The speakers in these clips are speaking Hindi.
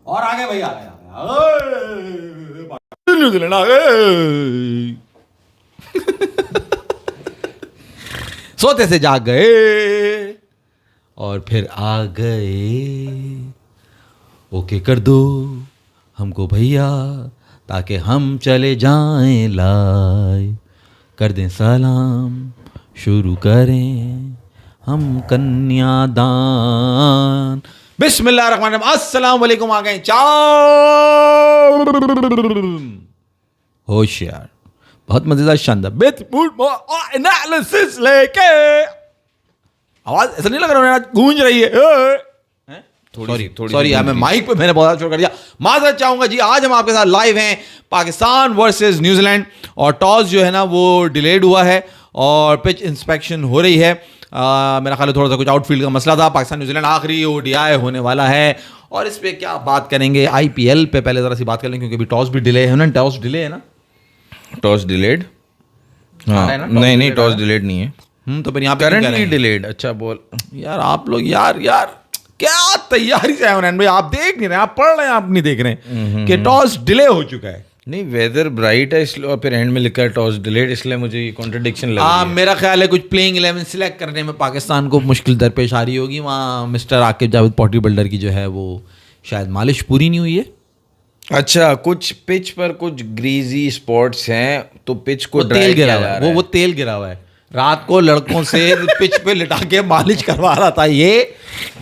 और आगे भाई आ गए न्यूजीलैंड आ गए। सोते से जाग गए और फिर आ गए। ओके कर दो हमको भैया ताकि हम चले जाएं लाइव। कर दें सलाम शुरू करें हम कन्यादान। बिस्मिल्लाहिर्रहमानिर्रहीम। अस्सलाम वालेकुम। आ गए चार होशियार, बहुत मजेदार, शानदार एनालिसिस लेके। आवाज ऐसा नहीं लग रहा है गूंज रही है। सॉरी यार, मैं माइक पे मैंने बहुत शुरू कर दिया, माजरत चाहूंगा जी। आज हम आपके साथ लाइव हैं पाकिस्तान वर्सेस न्यूजीलैंड, और टॉस जो है ना वो डिलेड हुआ है और पिच इंस्पेक्शन हो रही है। मेरा ख्याल है थोड़ा सा कुछ आउटफील्ड का मसला था। पाकिस्तान न्यूजीलैंड आखिरी ओडीआई होने वाला है और इस पे क्या बात करेंगे। आईपीएल पे पहले जरा सी बात कर लें क्योंकि अभी टॉस भी डिले है ना। टॉस डिले है ना, टॉस डिलेड। हाँ, नहीं टॉस डिलेड नहीं है। तो फिर यहाँ पे करंटली डिलेड। अच्छा बोल यार आप लोग, यार क्या तैयारी से आए भाई। आप देख नहीं रहे, आप पढ़ रहे हैं, आप नहीं देख रहे हैं कि टॉस डिले हो चुका है। नहीं, वेदर ब्राइट है इसलिए, और फिर एंड में लिखा है टॉस डिलेड, इसलिए मुझे ये कॉन्ट्रडिक्शन लग रही है। मेरा ख्याल है कुछ प्लेइंग 11 सिलेक्ट करने में पाकिस्तान को मुश्किल दरपेश आ रही होगी। वहाँ mister Aqib Javed potty builder की जो है वो शायद मालिश पूरी नहीं हुई है। अच्छा, कुछ पिच पर कुछ ग्रीजी स्पॉट्स हैं तो पिच को तेल गिरा हुआ है, वो तेल गिरा हुआ है। रात को लड़कों से पिच पे लिटा के मालिश करवा रहा था ये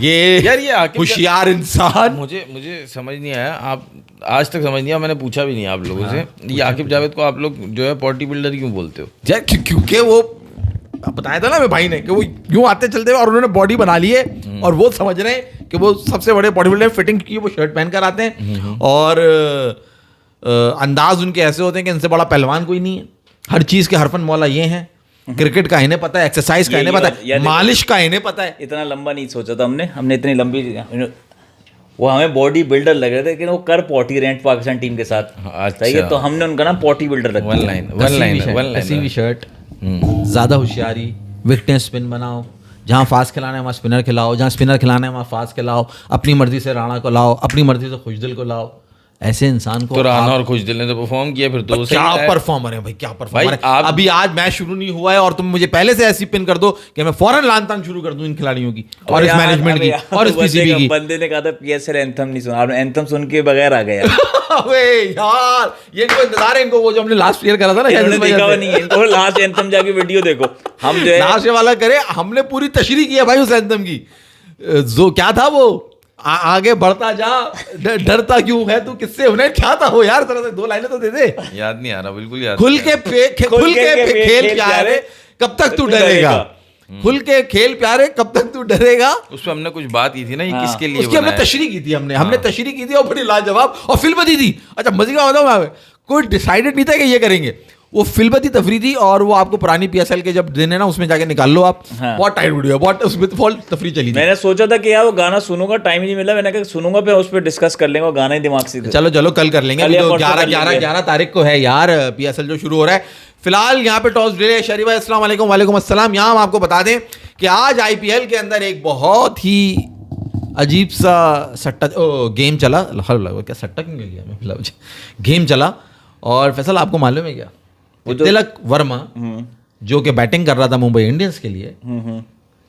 यार ये होशियार इंसान। मुझे समझ नहीं आया, आप आज तक समझ नहीं आया, मैंने पूछा भी नहीं आप लोगों से। ये आकिब जावेद को आप लोग जो है पॉटी बिल्डर क्यों बोलते हो? यार क्योंकि वो बताया था ना मेरे भाई ने कि वो यूं आते चलते और उन्होंने बॉडी बना ली है और वो समझ रहे हैं कि वो सबसे बड़े बॉडी बिल्डर। फिटिंग की वो शर्ट पहन कर आते हैं और अंदाज उनके ऐसे होते हैं कि इनसे बड़ा पहलवान कोई नहीं है। हर चीज के हरफन मौला ये हैं। क्रिकेट का इन्हें पता है, एक्सरसाइज का इन्हें पता है, मालिश का इन्हें पता है। इतना लंबा नहीं सोचा था हमने इतनी लंबी। वो हमें बॉडी बिल्डर लग रहे थे लेकिन वो कर पॉटी रहे पाकिस्तान टीम के साथ। सही है, तो हमने उनका नाम पॉटी बिल्डर रखा। वन शर्ट, ज्यादा होशियारी, विकेटें स्पिन बनाओ। जहाँ फास्ट खिलाना है वहाँ स्पिनर खिलाओ, जहाँ स्पिनर खिलाना है वहाँ फास्ट खिलाओ। अपनी मर्जी से राणा को लाओ, अपनी मर्जी से खुशदिल को लाओ। ऐसे इंसान को तो राणा और खुशदिल ने तो परफॉर्म किया, फिर तो क्या परफॉर्मर है भाई, क्या परफॉर्मर है। अभी आज मैच शुरू नहीं हुआ है और तुम मुझे पहले से ऐसी पिन कर दो कि मैं फौरन लानतान शुरू कर दूं इन खिलाड़ियों की और इस मैनेजमेंट की और इस पीसीबी की। बंदे ने कहा था पीएसएल एंथम नहीं सुना, आपने एंथम सुन के बगैर आ गया। अबे यार, ये इनको इंतजार है, इनको वो जो हमने लास्ट ईयर करा था ना, देखा नहीं है इनको। लास्ट एंथम जाके वीडियो देखो। हम जो है लास्ट वाला करे, हमने पूरी तशरीह की है भाई उस एंथम की। जो क्या था वो, आगे बढ़ता जा, डरता क्यों है तू, किससे होने, क्या था वो यार? तरह से दो लाइनें तो दे दे। याद नहीं आ रहा, बिल्कुल याद। खुल के खेल प्यारे कब तक तू डरेगा, खुल के खेल प्यारे कब तक तू डरेगा। उस पर हमने कुछ बात की थी ना, ये किसके लिए उसकी हमने तशरीह की थी, हमने तशरीह की थी और बड़ी लाजवाब और फिल्मती थी। अच्छा मजे का बताऊं मैं, कोई डिसाइडेड नहीं था कि ये करेंगे। वो फिल्मती तफरी थी और वो आपको पुरानी पीएसएल के जब दिन है ना उसमें जाके निकाल लो आप। बहुत टाइट वीडियो है, बहुत उसमें फॉल तफरी चली थी। मैंने सोचा था कि यार वो गाना सुनूंगा, टाइम ही नहीं मिला। मैंने कहा सुनूंगा पे उस पर डिस्कस कर लेंगे, गाना ही दिमाग से। चलो कल कर लेंगे। 11 तारीख को है यार पीएसएल जो शुरू हो रहा है। फिलहाल यहाँ पे टॉस डिले। शरीफ भाई अस्सलाम वालेकुम। वालेकुम अस्सलाम। यहाँ हम आपको बता दें कि आज आईपीएल के अंदर एक बहुत ही अजीब सा सट्टा गेम चला। क्या सट्टा क्यों लिया मैं, गेम चला। और फैसल आपको मालूम है क्या, तिलक वर्मा जो कि बैटिंग कर रहा था मुंबई इंडियंस के लिए,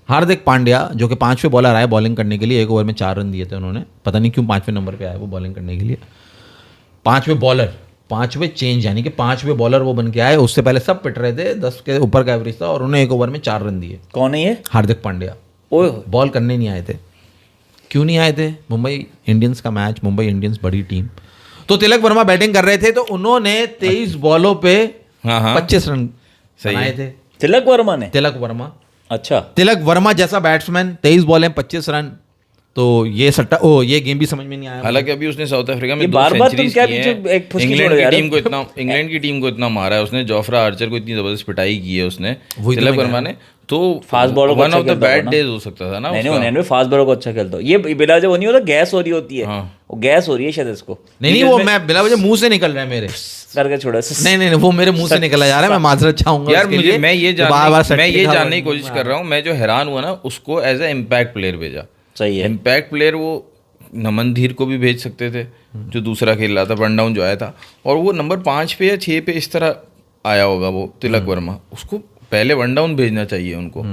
हार्दिक पांड्या जो कि 5वें बॉलर आए बॉलिंग करने के लिए, एक ओवर में 4 रन दिए थे उन्होंने। पता नहीं क्यों 5वें नंबर पे आए वो बॉलिंग करने के लिए। 5वें बॉलर, 5वें चेंज, यानी कि 5वें बॉलर वो बन के आए। उससे पहले सब पिट रहे थे, 10 के ऊपर का एवरेज था और उन्हें एक ओवर में 4 रन दिए। कौन है ये? हार्दिक पांड्या। बॉल करने नहीं आए थे। क्यों नहीं आए थे? मुंबई इंडियंस का मैच, मुंबई इंडियंस बड़ी टीम। तो तिलक वर्मा बैटिंग कर रहे थे तो उन्होंने 23 बॉलों पे 25 रन बनाए थे। तिलक वर्मा। अच्छा, तिलक वर्मा जैसा बैट्समैन, 23 बॉल हैं 25 रन। तो ये सट्टा ये गेम भी समझ में नहीं आया। हालांकि अभी उसने साउथ अफ्रीका में बार-बार तुम क्या पीछे इंग्लैंड को इतना मारा है उसने, जोफ्रा आर्चर को इतनी जबरदस्त पिटाई की है उसने, तिलक वर्मा ने। तो fast bowler one of the bad days हो सकता था ना। नहीं, फास्ट बॉलर को अच्छा खेलता है। ये बिला जब वो नहीं होता, गैस हो रही होती है। वो गैस हो रही है शायद इसको। नहीं वो मैं बिला वजह मुंह से निकल रहा है मेरे करके छोड़ा। नहीं वो मेरे मुंह से निकला जा रहा है। मैं माजरत चाहूंगा यार। मैं ये जानने की कोशिश कर रहा हूँ। मैं जो हैरान हुआ ना, उसको एज ए इम्पैक्ट प्लेयर भेजा। सही है, इम्पैक्ट प्लेयर वो नमन धीर को भी भेज सकते थे, जो दूसरा खेल रहा था, वन डाउन जो आया था, और वो नंबर 5 पे या 6 पे इस तरह आया होगा वो तिलक वर्मा, उसको पहले वन डाउन भेजना चाहिए उनको,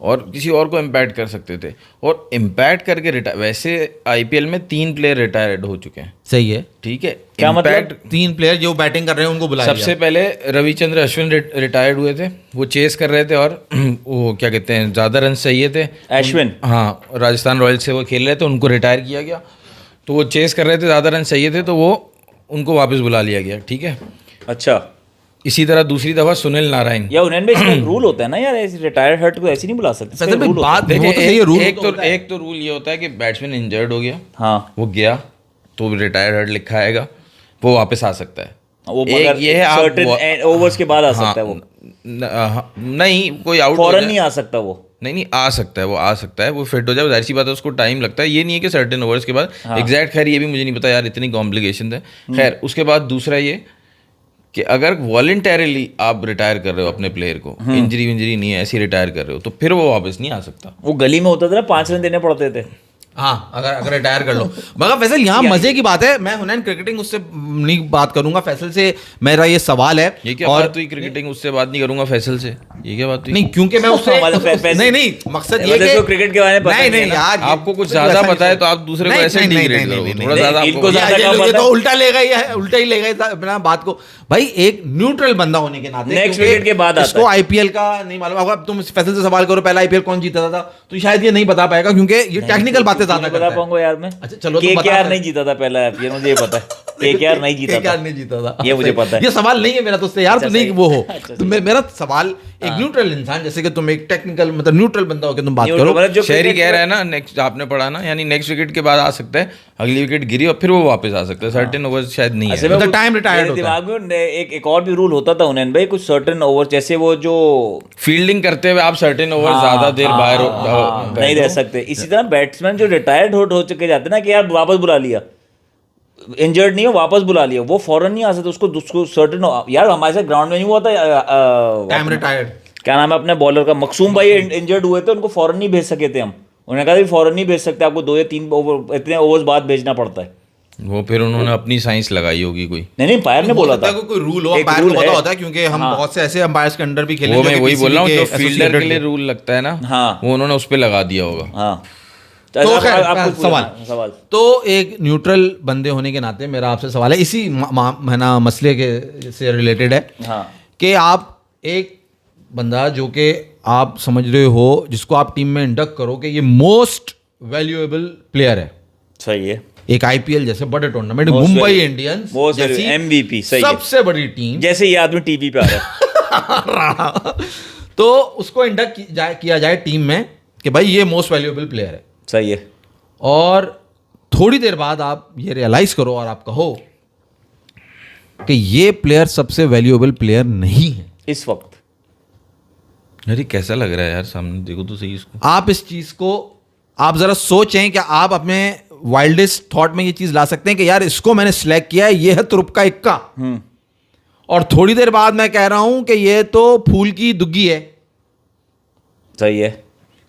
और किसी और को इम्पैक्ट कर सकते थे, और इम्पैक्ट करके वैसे आईपीएल में 3 प्लेयर रिटायर्ड हो चुके हैं। सही है, ठीक है, क्या मतलब? Impact 3 प्लेयर जो बैटिंग कर रहे हैं उनको बुला लिया। सबसे पहले रविचंद्र अश्विन रिटायर्ड हुए थे, वो चेस कर रहे थे, और वो क्या कहते हैं, ज़्यादा रन चाहिए थे अश्विन, हाँ, राजस्थान रॉयल्स से वो खेल रहे थे, उनको रिटायर किया गया, तो वो चेस कर रहे थे, ज़्यादा रन चाहिए थे, तो वो उनको वापस बुला लिया गया। ठीक है, अच्छा। इसी तरह दूसरी दफा सुनील नारायण, या उन्हें भी इसमें रूल होता है ना यार, ऐसे रिटायर्ड हर्ट को ऐसे नहीं बुला सकते, फैसल भाई, रूल होता बात देखिए वो तो सही है, रूल एक तो रूल ये होता है कि बैट्समैन इंजर्ड हो गया, है। हाँ, वो गया तो रिटायर्ड हर्ट लिखा आएगा, वो वापस आ सकता है। वो एक मगर ये है आप सर्टेन ओवर्स के बाद आ सकता है वो, नहीं कोई आउट फौरन नहीं आ सकता वो। नहीं आ सकता है, वो आ सकता है, वो फिट हो जाए, जाहिर सी बात है, उसको टाइम लगता है, ये नहीं है कि सर्टेन ओवर्स के बाद एग्जैक्ट, खैर ये भी मुझे नहीं पता यार, इतनी कॉम्प्लिकेशन है। खैर उसके बाद दूसरा ये कि अगर वॉलंटरीली आप रिटायर कर रहे हो अपने प्लेयर को, इंजरी विंजरी नहीं है, ऐसे रिटायर कर रहे हो, तो फिर वो वापस नहीं आ सकता। वो गली में होता था ना, 5 रन देने पड़ते थे। हाँ, अगर रिटायर कर लो। मगर फैसल यहाँ मजे की बात है, मैं हुनैन क्रिकेटिंग उससे नहीं बात करूंगा, फैसल से मेरा ये सवाल है। ये क्या बात हुई, क्रिकेटिंग उससे बात नहीं करूंगा फैसल से, ये क्या बात हुई? नहीं, क्योंकि मैं उससे नहीं मकसद ये कि क्रिकेट के बारे में पता नहीं यार, आपको कुछ ज्यादा पता है तो आप दूसरे को ऐसे डिग्रेड करो, थोड़ा ज्यादा इनको ज्यादा ये कम लोग पता तो है। उल्टा ले गए, उल्टा ही ले गए अपना बात को। भाई एक न्यूट्रल बंदा होने के नाते, नेक्स्ट क्योंकि विकेट के बाद आता इसको आईपीएल का नहीं मालूम होगा, तुम फैसल से सवाल करो पहला आईपीएल कौन जीता था, तो शायद ये नहीं बता पाएगा, क्योंकि ये टेक्निकल बातें ज्यादा बता करता है। पाऊंगा यार मैं। अच्छा चलो, तो केकेआर नहीं जीता था पहला आईपीएल, मुझे ये पता है। केकेआर नहीं जीता था, केकेआर नहीं जीता था, ये मुझे पता है। ये सवाल नहीं है मेरा तुझसे यार, अच्छा, तू नहीं सही। वो हो। अच्छा, तो मेरा सवाल एक न्यूट्रल इंसान, जैसे कि तुम एक टेक्निकल मतलब न्यूट्रल बंदा होकर तुम बात करो। मतलब जो शहरी cricket कह रहा है ना, नेक्स्ट आपने पढ़ा ना, यानी नेक्स्ट विकेट के बाद आ सकता है, अगली विकेट गिरी और फिर वो वापस आ सकता है, सर्टेन ओवर्स शायद नहीं है। मतलब टाइम रिटायर्ड होता है। दिमाग में एक और भी रूल होता था उन्हें भाई, कुछ सर्टेन ओवर, जैसे वो जो फील्डिंग करते हुए आप सर्टेन ओवर ज्यादा देर बाहर नहीं रह सकते। इसी तरह बैट्समैन जो रिटायर्ड हो चुके जाते हैं ना, कि यार वापस बुला लिया, इंजर्ड नहीं हो वापस बुला लिया, वो फौरन नहीं आ सकते, उसको सर्टेन, यार हमारे साथ ग्राउंड में नहीं हुआ था, टाइम रिटायर्ड, क्या नाम है अपने बॉलर का, मकसूम भाई इंजर्ड हुए थे, उनको फौरन नहीं भेज सके थे हम, उन्होंने कहा फौरन नहीं भेज सकते, आपको 2 या 3 ओवर इतने ओवर्स बाद भेजना पड़ता है। वो फिर उन्होंने अपनी साइंस लगाई होगी कोई, नहीं अंपायर ने बोला था, कोई रूल हो, एक अंपायर रूल को पता है। होता है, क्योंकि हम हाँ। बहुत से ऐसे अंपायर्स के अंडर भी खेले, वो जो मैं कि वही बोल रहा हूँ, PCB जो के फील्डर के लिए associated रूल लगता है ना, हाँ। वो उन्होंने उस पर लगा दिया होगा। हाँ, तो खैर, आपको सवाल तो एक न्यूट्रल बंदे होने के नाते मेरा आपसे सवाल है, इसी है ना मसले के से रिलेटेड है, हाँ, कि आप एक बंदा जो कि आप समझ रहे हो, जिसको आप टीम में इंडक्ट करो कि ये मोस्ट वैल्यूएबल प्लेयर है, सही है, एक आईपीएल जैसे बड़े tournament, Most Mumbai valuable- Indians most जैसी valuable, MVP, सही है। सबसे बड़ी टीम, जैसे ये आदमी टीवी पे आ रहा है। तो उसको इंडक्ट किया जाए टीम में कि भाई ये मोस्ट वैल्यूएबल प्लेयर है, सही है, और थोड़ी देर बाद आप ये रियलाइज करो और आप कहो कि ये प्लेयर सबसे वैल्यूएबल प्लेयर नहीं है इस वक्त। अरे कैसा लग रहा है यार, सामने देखो तो सही इसको। आप इस चीज को आप जरा सोचें कि आप अपने वाइल्डेस्ट थॉट में ये चीज ला सकते हैं कि यार इसको मैंने सिलेक्ट किया है, ये है तुरुप का इक्का, और थोड़ी देर बाद मैं कह रहा हूं कि ये तो फूल की दुग्गी है। सही है।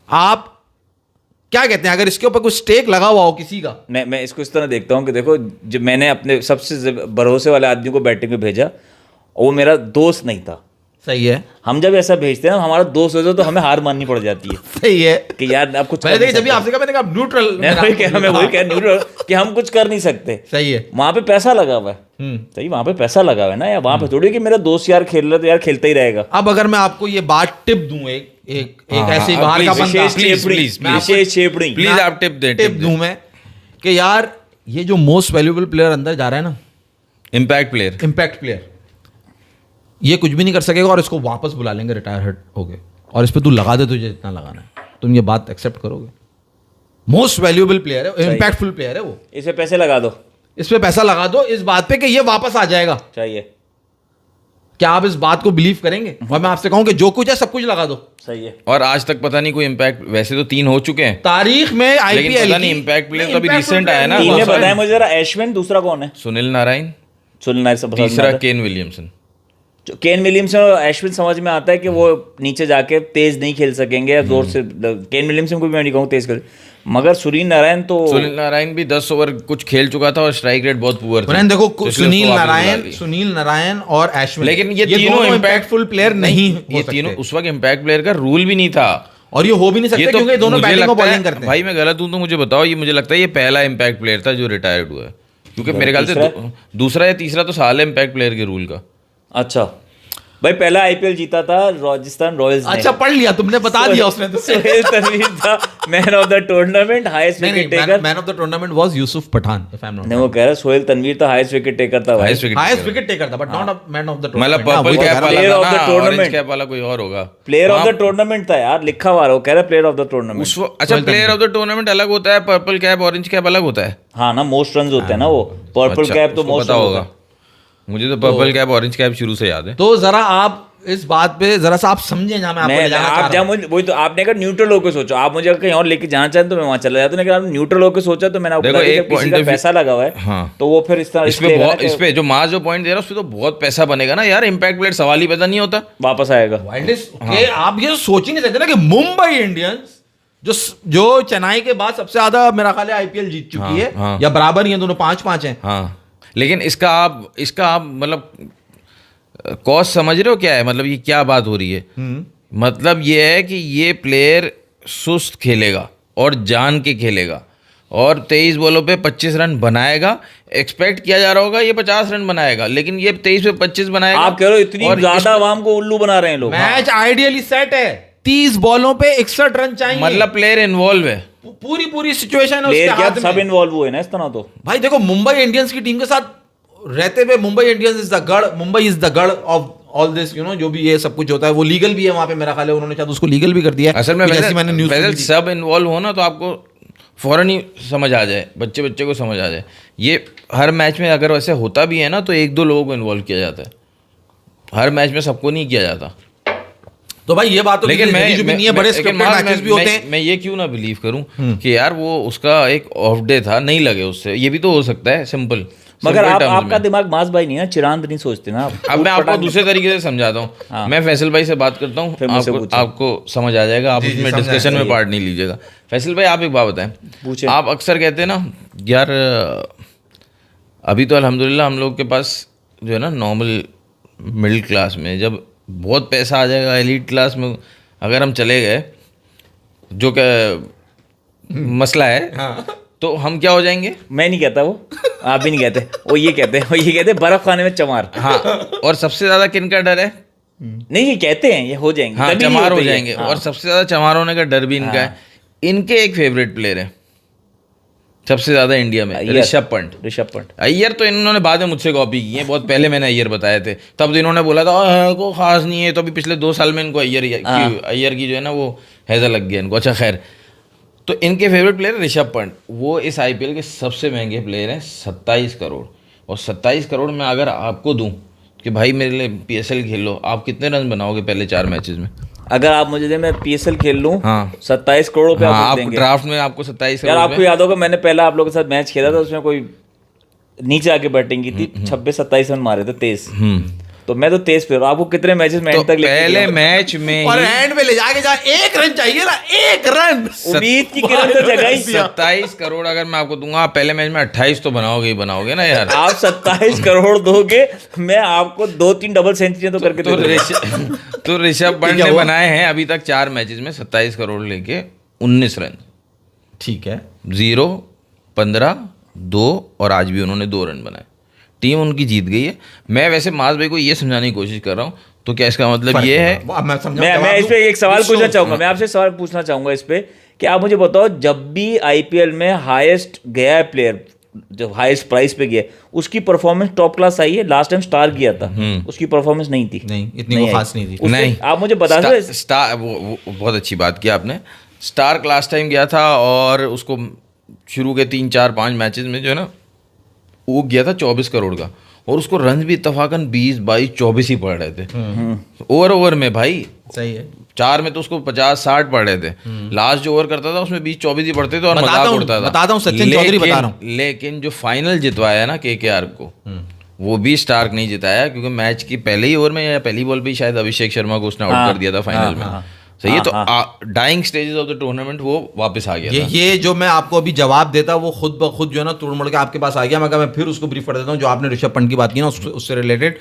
आप क्या कहते हैं, अगर इसके ऊपर कुछ स्टेक लगा हुआ हो किसी का? मैं इसको इस तरह देखता हूँ कि देखो, जब मैंने अपने सबसे भरोसे वाले आदमी को बैटिंग में भेजा, और वो मेरा दोस्त नहीं था। सही है, हम जब ऐसा भेजते हैं ना, हमारा दोस्त हो जाए तो हमें हार माननी पड़ जाती है सही है। कि यार अब कुछ मैंने कर नहीं देखिए जब भी सकते। आपसे कहा, मैंने कहा न्यूट्रल, मैं वही कह न्यूट्रल कि हम कुछ कर नहीं सकते। सही है। वहां पे पैसा लगा हुआ है, सही, वहां पे पैसा लगा हुआ है ना यार, वहां पे थोड़ी कि मेरा दोस्त यार खेल रहा है तो यार खेलता ही रहेगा। अब अगर मैं आपको ये बात टिप दूं, एक ऐसे बाहर का बंदा, विशेष चेपड़ी, प्लीज आप टिप दूं मैं कि यार ये जो मोस्ट वैल्यूएबल प्लेयर अंदर जा रहा है ना, इम्पैक्ट प्लेयर, इम्पैक्ट प्लेयर, ये कुछ भी नहीं कर सकेगा और इसको वापस बुला लेंगे रिटायर हट हो गए, और इस पे तू लगा दे तुझे जितना लगाना है, तुम ये बात एक्सेप्ट करोगे? मोस्ट वैल्यूएबल प्लेयर है, इम्पैक्टफुल प्लेयर है वो, इस पे पैसे लगा दो, इस पे पैसा लगा दो इस बात पे कि ये वापस आ जाएगा। चाहिए, क्या आप इस बात को बिलीव करेंगे? और मैं आपसे कहूं कि जो कुछ है सब कुछ लगा दो। सही है। और आज तक पता नहीं कोई इम्पैक्ट, वैसे तो 3 हो चुके हैं तारीख में लेकिन आईपीएल पता नहीं इम्पैक्ट प्लेयर तो अभी रिसेंट आया ना। तीन ने बताया मुझे जरा, एशविन, दूसरा कौन है? सुनील नारायण, सुनील नारायण, तीसरा केन विलियमसन। केन विलियमसन और अश्विन समझ में आता है कि वो नीचे जाके तेज नहीं खेल सकेंगे या जोर से। केन विलियमसन को भी मैं नहीं कहूँ तेज खेल, मगर सुनील नारायण भी 10 ओवर कुछ खेल चुका था और स्ट्राइक रेट बहुत पुअर था। देखो तो इसलिए सुनील नारायण और अश्विन, लेकिन ये तीनों इम्पैक्टफुल प्लेयर नहीं हो ये तीनों उस वक्त इम्पैक्ट प्लेयर का रूल भी नहीं था और ये हो भी नहीं सकता क्योंकि दोनों बैटिंग और बॉलिंग करते हैं। भाई मैं गलत हूं तो मुझे बताओ, ये मुझे लगता है ये पहला इम्पैक्ट प्लेयर था जो रिटायर्ड हुआ है, क्योंकि मेरे ख्याल से दूसरा या तीसरा तो साल है इम्पैक्ट प्लेयर के रूल का। अच्छा भाई, पहला आईपीएल जीता था राजस्थान रॉयल्स ने। अच्छा पढ़ लिया तुमने, बता दिया उसने तो। सोहेल तनवीर था man of the tournament, highest wicket taker. Man of the tournament was Yusuf Pathan, if I am not. नहीं, वो कह रहा सोहेल तनवीर था हाईएस्ट विकेट टेकर था, हाईएस्ट विकेट टेकर था, but not man of the tournament. मतलब पर्पल कैप वाला प्लेयर ऑफ द ना, टूर्नामेंट, ऑरेंज कैप वाला कोई और होगा। प्लेयर ऑफ द टूर्नामेंट था यार, लिखा हुआ है, वो कह रहा प्लेयर ऑफ द टूर्नामेंट। अच्छा, प्लेयर ऑफ द टूर्नामेंट अलग होता है, पर्पल कैप ऑरेंज कैप अलग होता है। हाँ ना, मोस्ट रन होते हैं ना वो, पर्पल कैप तो मोस्ट होगा। मुझे तो पर्पल कैप ऑरेंज कैप शुरू से याद है। तो जरा आप इस बात पे जरा सा आप समझे, जहाँ मैं आपको ले जाना चाह रहा हूं। वही तो आपने अगर न्यूट्रल होकर सोचो, आप मुझे कहीं और लेके जाना चाहते तो मैं वहां चला जाता, लेकिन आपने न्यूट्रल होकर सोचा तो मैंने आपको देखो एक किसी का पैसा लगा हुआ है। हाँ, तो वो फिर इस तरह इस पे जो मास जो पॉइंट दे रहा है उस पे तो बहुत पैसा बनेगा ना यार। इम्पैक्ट प्लेयर सवाल ही पैदा नहीं होता, वापस आएगा। आप ये सोच ही नहीं सकते ना कि मुंबई इंडियंस जो चेन्नई के बाद सबसे ज्यादा मेरा ख्याल है आईपीएल जीत चुकी है, या बराबर ही है, दोनों 5-5 हैं। हाँ, लेकिन इसका आप मतलब कॉस्ट समझ रहे हो क्या है? मतलब ये क्या बात हो रही है? मतलब ये है कि ये प्लेयर सुस्त खेलेगा और जान के खेलेगा और 23 बॉलों पे 25 रन बनाएगा। एक्सपेक्ट किया जा रहा होगा ये 50 रन बनाएगा, लेकिन ये 23 पे 25 बनाएगा। आप कह रहे हो इतनी ज्यादा आवाम को उल्लू बना रहे हैं लोग। मैच आइडियली सेट है, 30 बॉलों पे 61 रन चाहिए। मतलब प्लेयर इन्वॉल्व है, पूरी सिचुएशन है उसके हाथ में। सब इन्वॉल्व हुए ना इस तरह। तो भाई देखो, मुंबई इंडियंस की टीम के साथ रहते हुए मुंबई इंडियंस इज द गढ़, मुंबई इज द गढ़ of all this, you know, जो भी ये सब कुछ होता है वो लीगल भी है वहां पे, मेरा ख्याल है उन्होंने शायद उसको लीगल भी कर दिया। असल में जैसे मैंने न्यूज़ सब इन्वॉल्व हो ना तो आपको फौरन ही समझ आ जाए, बच्चे को समझ आ जाए। ये हर मैच में अगर वैसे होता भी है ना तो 1-2 लोगों को इन्वॉल्व किया जाता है, हर मैच में सबको नहीं किया जाता। तो भाई ये बात तो लेकिन बड़े स्क्रिप्टेड मैचेस भी होते हैं। मैं ये क्यों ना बिलीव करूं कि यार वो उसका एक ऑफ डे था, नहीं लगे उससे, ये भी तो हो सकता है सिंपल। मगर आपका दिमाग मास भाई नहीं है, चिरांद नहीं सोचते ना आप। अब मैं आपको दूसरे तरीके से समझाता हूँ। मैं फैसल भाई से बात करता हूँ, आपको समझ आ जाएगा, आप उसमें डिस्कशन में पार्ट नहीं लीजिएगा। फैसल भाई आप एक बात बताएं, आप अक्सर कहते हैं ना यार अभी तो अल्हम्दुलिल्लाह हम लोग के पास जो है ना नॉर्मल मिडिल क्लास में जब बहुत पैसा आ जाएगा, एलीट क्लास में अगर हम चले गए, जो क्या मसला है, तो हम क्या हो जाएंगे? मैं नहीं कहता, वो आप भी नहीं कहते, वो ये कहते बर्फ खाने में चमार। हाँ, और सबसे ज्यादा किन का डर है? नहीं, ये कहते हैं ये हो जाएंगे, हाँ, चमार हो जाएंगे। और सबसे ज्यादा चमार होने का डर भी इनका है। इनके एक फेवरेट प्लेयर है सबसे ज्यादा इंडिया में, ऋषभ पंत। अय्यर तो इन्होंने बाद में मुझसे कॉपी की है, बहुत पहले मैंने अय्यर बताए थे, तब तो इन्होंने बोला था को खास नहीं है, तो अभी पिछले 2 साल में इनको अय्यर की जो है ना वो हैजा लग गया इनको। अच्छा खैर, तो इनके फेवरेट प्लेयर ऋषभ पंत, वो इस आईपीएल के सबसे महंगे प्लेयर हैं, 27 करोड़। और 27 करोड़ में अगर आपको दूं कि भाई मेरे लिए पीएसएल खेल लो, आप कितने रन बनाओगे पहले 4 मैचेस में? अगर आप मुझे मैं पीएसएल खेल लूं, हाँ, 27 करोड़ पे आप देंगे। ड्राफ्ट में आपको 27 करोड़। यार आपको याद होगा मैंने पहला आप लोगों के साथ मैच खेला था, उसमें कोई नीचे आके बैटिंग की थी, 26-27 रन मारे थे 23। तो मैं तो 23 पे, आपको कितने मैचेस में एंड तक पहले मैच में और एंड में ले जाके जा 1 रन चाहिए ना, 1 रन उम्मीद की किरण तो जगाई। 27 करोड़ अगर मैं आपको दूंगा, आप पहले मैच में 28 तो बनाओगे ही बनाओगे ना यार। आप 27 करोड़ दोगे, मैं आपको 2-3 डबल सेंचुरियां तो करके तो ऋषभ पंत ने बनाए हैं अभी तक 4 मैचेस में 27 करोड़ लेके 19 रन। ठीक है, 0, 15, 2 और आज भी उन्होंने 2 रन बनाए, टीम उनकी जीत गई है। मैं वैसे मास भाई को ये समझाने की कोशिश कर रहा हूँ, तो क्या इसका मतलब ये है? मैं इस पे एक सवाल पूछना चाहूंगा, मैं आपसे सवाल पूछना चाहूंगा इस पे कि आप मुझे बताओ, जब भी आईपीएल में हाईएस्ट गया है प्लेयर, जो हाईएस्ट प्राइस पे गया, उसकी परफॉर्मेंस टॉप क्लास आई है? लास्ट टाइम स्टार गया था, उसकी परफॉर्मेंस नहीं थी, नहीं इतनी खास नहीं थी। नहीं, आप मुझे बता दो। स्टार वो बहुत अच्छी बात की आपने। स्टार लास्ट टाइम गया था और उसको शुरू के 3, 4, 5 मैचेस में जो है ना वो गया था 24 करोड़ का, और उसको रन भी इत्तफाकन 20, 22, 24 ही पड़ रहे थे ओवर में भाई। सही है, 4 में तो उसको 50, 60 पड़ रहे थे। लास्ट जो ओवर करता था उसमें 20, 24 ही पड़ते थे और मजाक उड़ता था। बताता हूँ, सचिन चौधरी बता रहा हूँ। लेकिन जो फाइनल जितवाया है ना केकेआर को, वो भी स्टार्क नहीं जिताया, क्योंकि मैच की पहले ही ओवर में या पहली बॉल पे ही शायद अभिषेक शर्मा को उसने आउट कर दिया था फाइनल में। सही है, तो dying stages of the tournament वो वापस आ गया था। ये जो मैं आपको अभी जवाब देता वो खुद ब खुद जो है ना तोड़ मोड़ के आपके पास आ गया। मगर मैं फिर उसको ब्रीफ कर देता हूँ, जो आपने ऋषभ पंत की बात की ना उससे रिलेटेड,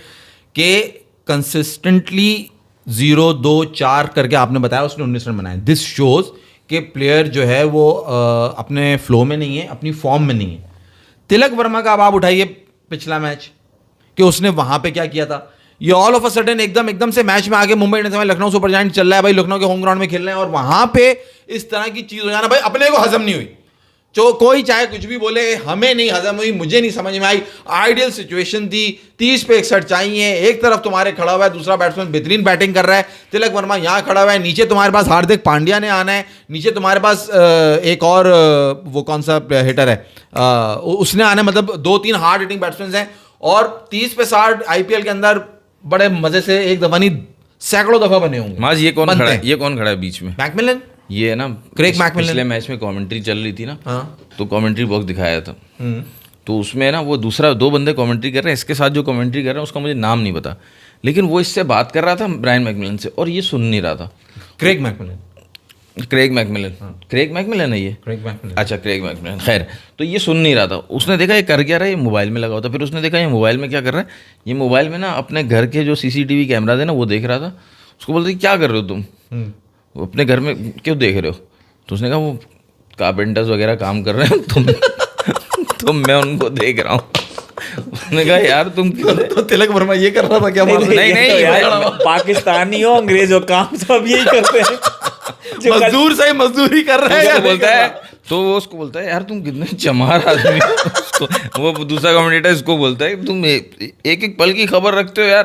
कि कंसिस्टेंटली 0-2-4 करके आपने बताया उसने 19 रन बनाए। दिस शोज कि प्लेयर जो है वो अपने फ्लो में नहीं है, अपनी फॉर्म में नहीं है। तिलक वर्मा का अब आप उठाइए पिछला मैच कि उसने वहां पे क्या किया था। ये ऑल ऑफ अ सडन एकदम से मैच में आगे मुंबई इंडियंस में लखनऊ सुपर जायंट चल रहा है भाई, लखनऊ के होम ग्राउंड में खेल रहे हैं और वहां पे इस तरह की चीज हो जाना भाई अपने को हजम नहीं हुई। जो कोई चाहे कुछ भी बोले, हमें नहीं हजम हुई, मुझे नहीं समझ में आई। आइडियल सिचुएशन थी, 30 पे 61 चाहिए, एक तरफ तुम्हारे खड़ा हुआ है, दूसरा बैट्समैन बेहतरीन बैटिंग कर रहा है, तिलक वर्मा यहाँ खड़ा हुआ है, नीचे तुम्हारे पास हार्दिक पांड्या ने आना है, नीचे तुम्हारे पास एक और वो कौन सा हिटर है उसने आना है, मतलब 2-3 हार्ड हिटिंग बैट्समैन हैं और 30 पे 60 आईपीएल के अंदर बड़े मजे से एक दफा नहीं सैकड़ों दफा बने होंगे। माज ये कौन खड़ा है, ये कौन खड़ा है बीच में? मैकमिलन। ये है ना क्रेग मैकमिलन। पिछले मैच में कमेंट्री चल रही थी ना, हाँ। तो कमेंट्री बॉक्स दिखाया था, तो उसमें ना वो दूसरा 2 बंदे कमेंट्री कर रहे हैं, इसके साथ जो कमेंट्री कर रहे हैं उसका मुझे नाम नहीं पता, लेकिन वो इससे बात कर रहा था ब्रायन मैकमिलन से और ये सुन नहीं रहा था। Craig Macmillan. Craig Macmillan, Craig Macmillan है ये। Craig Macmillan. अच्छा, क्रेग मैकमिलन। खैर, तो ये सुन नहीं रहा था। उसने देखा ये कर क्या रहा है, ये मोबाइल में लगा होता। फिर उसने देखा ये मोबाइल में क्या कर रहा है, ये मोबाइल में ना अपने घर के जो सीसीटीवी कैमरा है ना वो देख रहा था। उसको बोलते क्या कर रहे हो तुम, वो अपने घर में क्यों देख रहे हो? तो उसने कहा वो कारपेंटर्स वगैरह काम कर रहे हैं तुम मैं उनको देख रहा हूँ। उसने कहा यार तुम तो तिलक वर्मा ये कर रहा था क्या? नहीं, पाकिस्तानी हो अंग्रेज हो, काम सब यही करते हैं। मजदूर से मजदूरी कर रहे हैं। बोलता है तो वो उसको बोलता है यार तुम कितने चमार आदमी हो। वो दूसरा कमेंटेटर इसको बोलता है तुम एक पल की खबर रखते हो यार।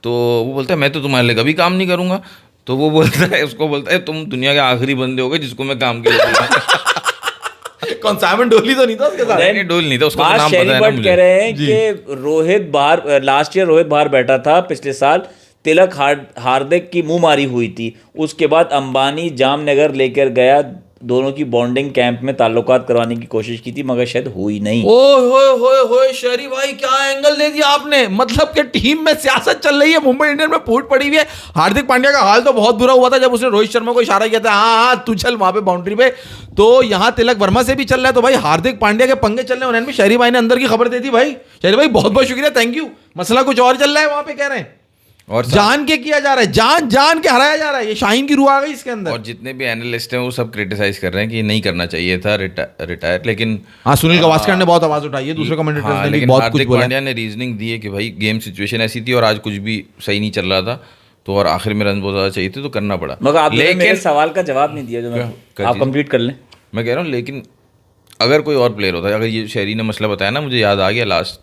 तो वो बोलता है मैं तो तुम्हारे लिए कभी काम नहीं करूंगा। तो वो बोलता है, उसको बोलता है तुम दुनिया के आखिरी बंदे हो गए जिसको मैं काम के लिए। कौन साइमन डोली तो नहीं था उसके साथ? नहीं, डोली नहीं था, उसका नाम पता है ना मुझे। कह रहे हैं कि रोहित बाहर, लास्ट ईयर रोहित बाहर बैठा था, पिछले साल तिलक हार्दिक की मुंह मारी हुई थी। उसके बाद अंबानी जामनगर लेकर गया, दोनों की बॉन्डिंग कैंप में ताल्लुकात करवाने की कोशिश की थी मगर शायद हुई नहीं। ओए शरी भाई क्या एंगल दे दिया आपने। मतलब कि टीम में सियासत चल रही है, मुंबई इंडियंस में फूट पड़ी हुई है। हार्दिक पांड्या का हाल तो बहुत बुरा हुआ था जब उसने रोहित शर्मा को इशारा किया था, हाँ तू चल वहां पे बाउंड्री पे। तो यहाँ तिलक वर्मा से भी चल रहा है, तो भाई हार्दिक पांड्या के पंगे चल रहे हैं। उन्होंने शरी भाई ने अंदर की खबर दे दी भाई। शरी भाई बहुत बहुत शुक्रिया, थैंक यू। मसला कुछ और चल रहा है वहां पे, कह रहे हैं और जान के किया जा रहा है, जान के हराया जा रहा है। ये शाहीन की रूह आ गई इसके अंदर। और जितने भी एनालिस्ट हैं वो सब क्रिटिसाइज कर रहे हैं कि ये नहीं करना चाहिए था रिटायर, लेकिन हाँ सुनील गावस्कर ने बहुत आवाज उठाई है, दूसरे कमेंटेटर्स ने भी बहुत कुछ बोला। पांड्या ने रीजनिंग दी है कि भाई गेम सिचुएशन ऐसी थी और आज कुछ भी सही नहीं चल रहा था, तो और आखिर में रन बहुत ज्यादा चाहिए थे तो करना पड़ा। मगर आपने मेरे सवाल का जवाब नहीं दिया जो मैं आप कंप्लीट कर लें। मैं कह रहा हूँ लेकिन अगर कोई और प्लेयर होता है, अगर ये शहरी ने मसला बताया ना, मुझे याद आ गया लास्ट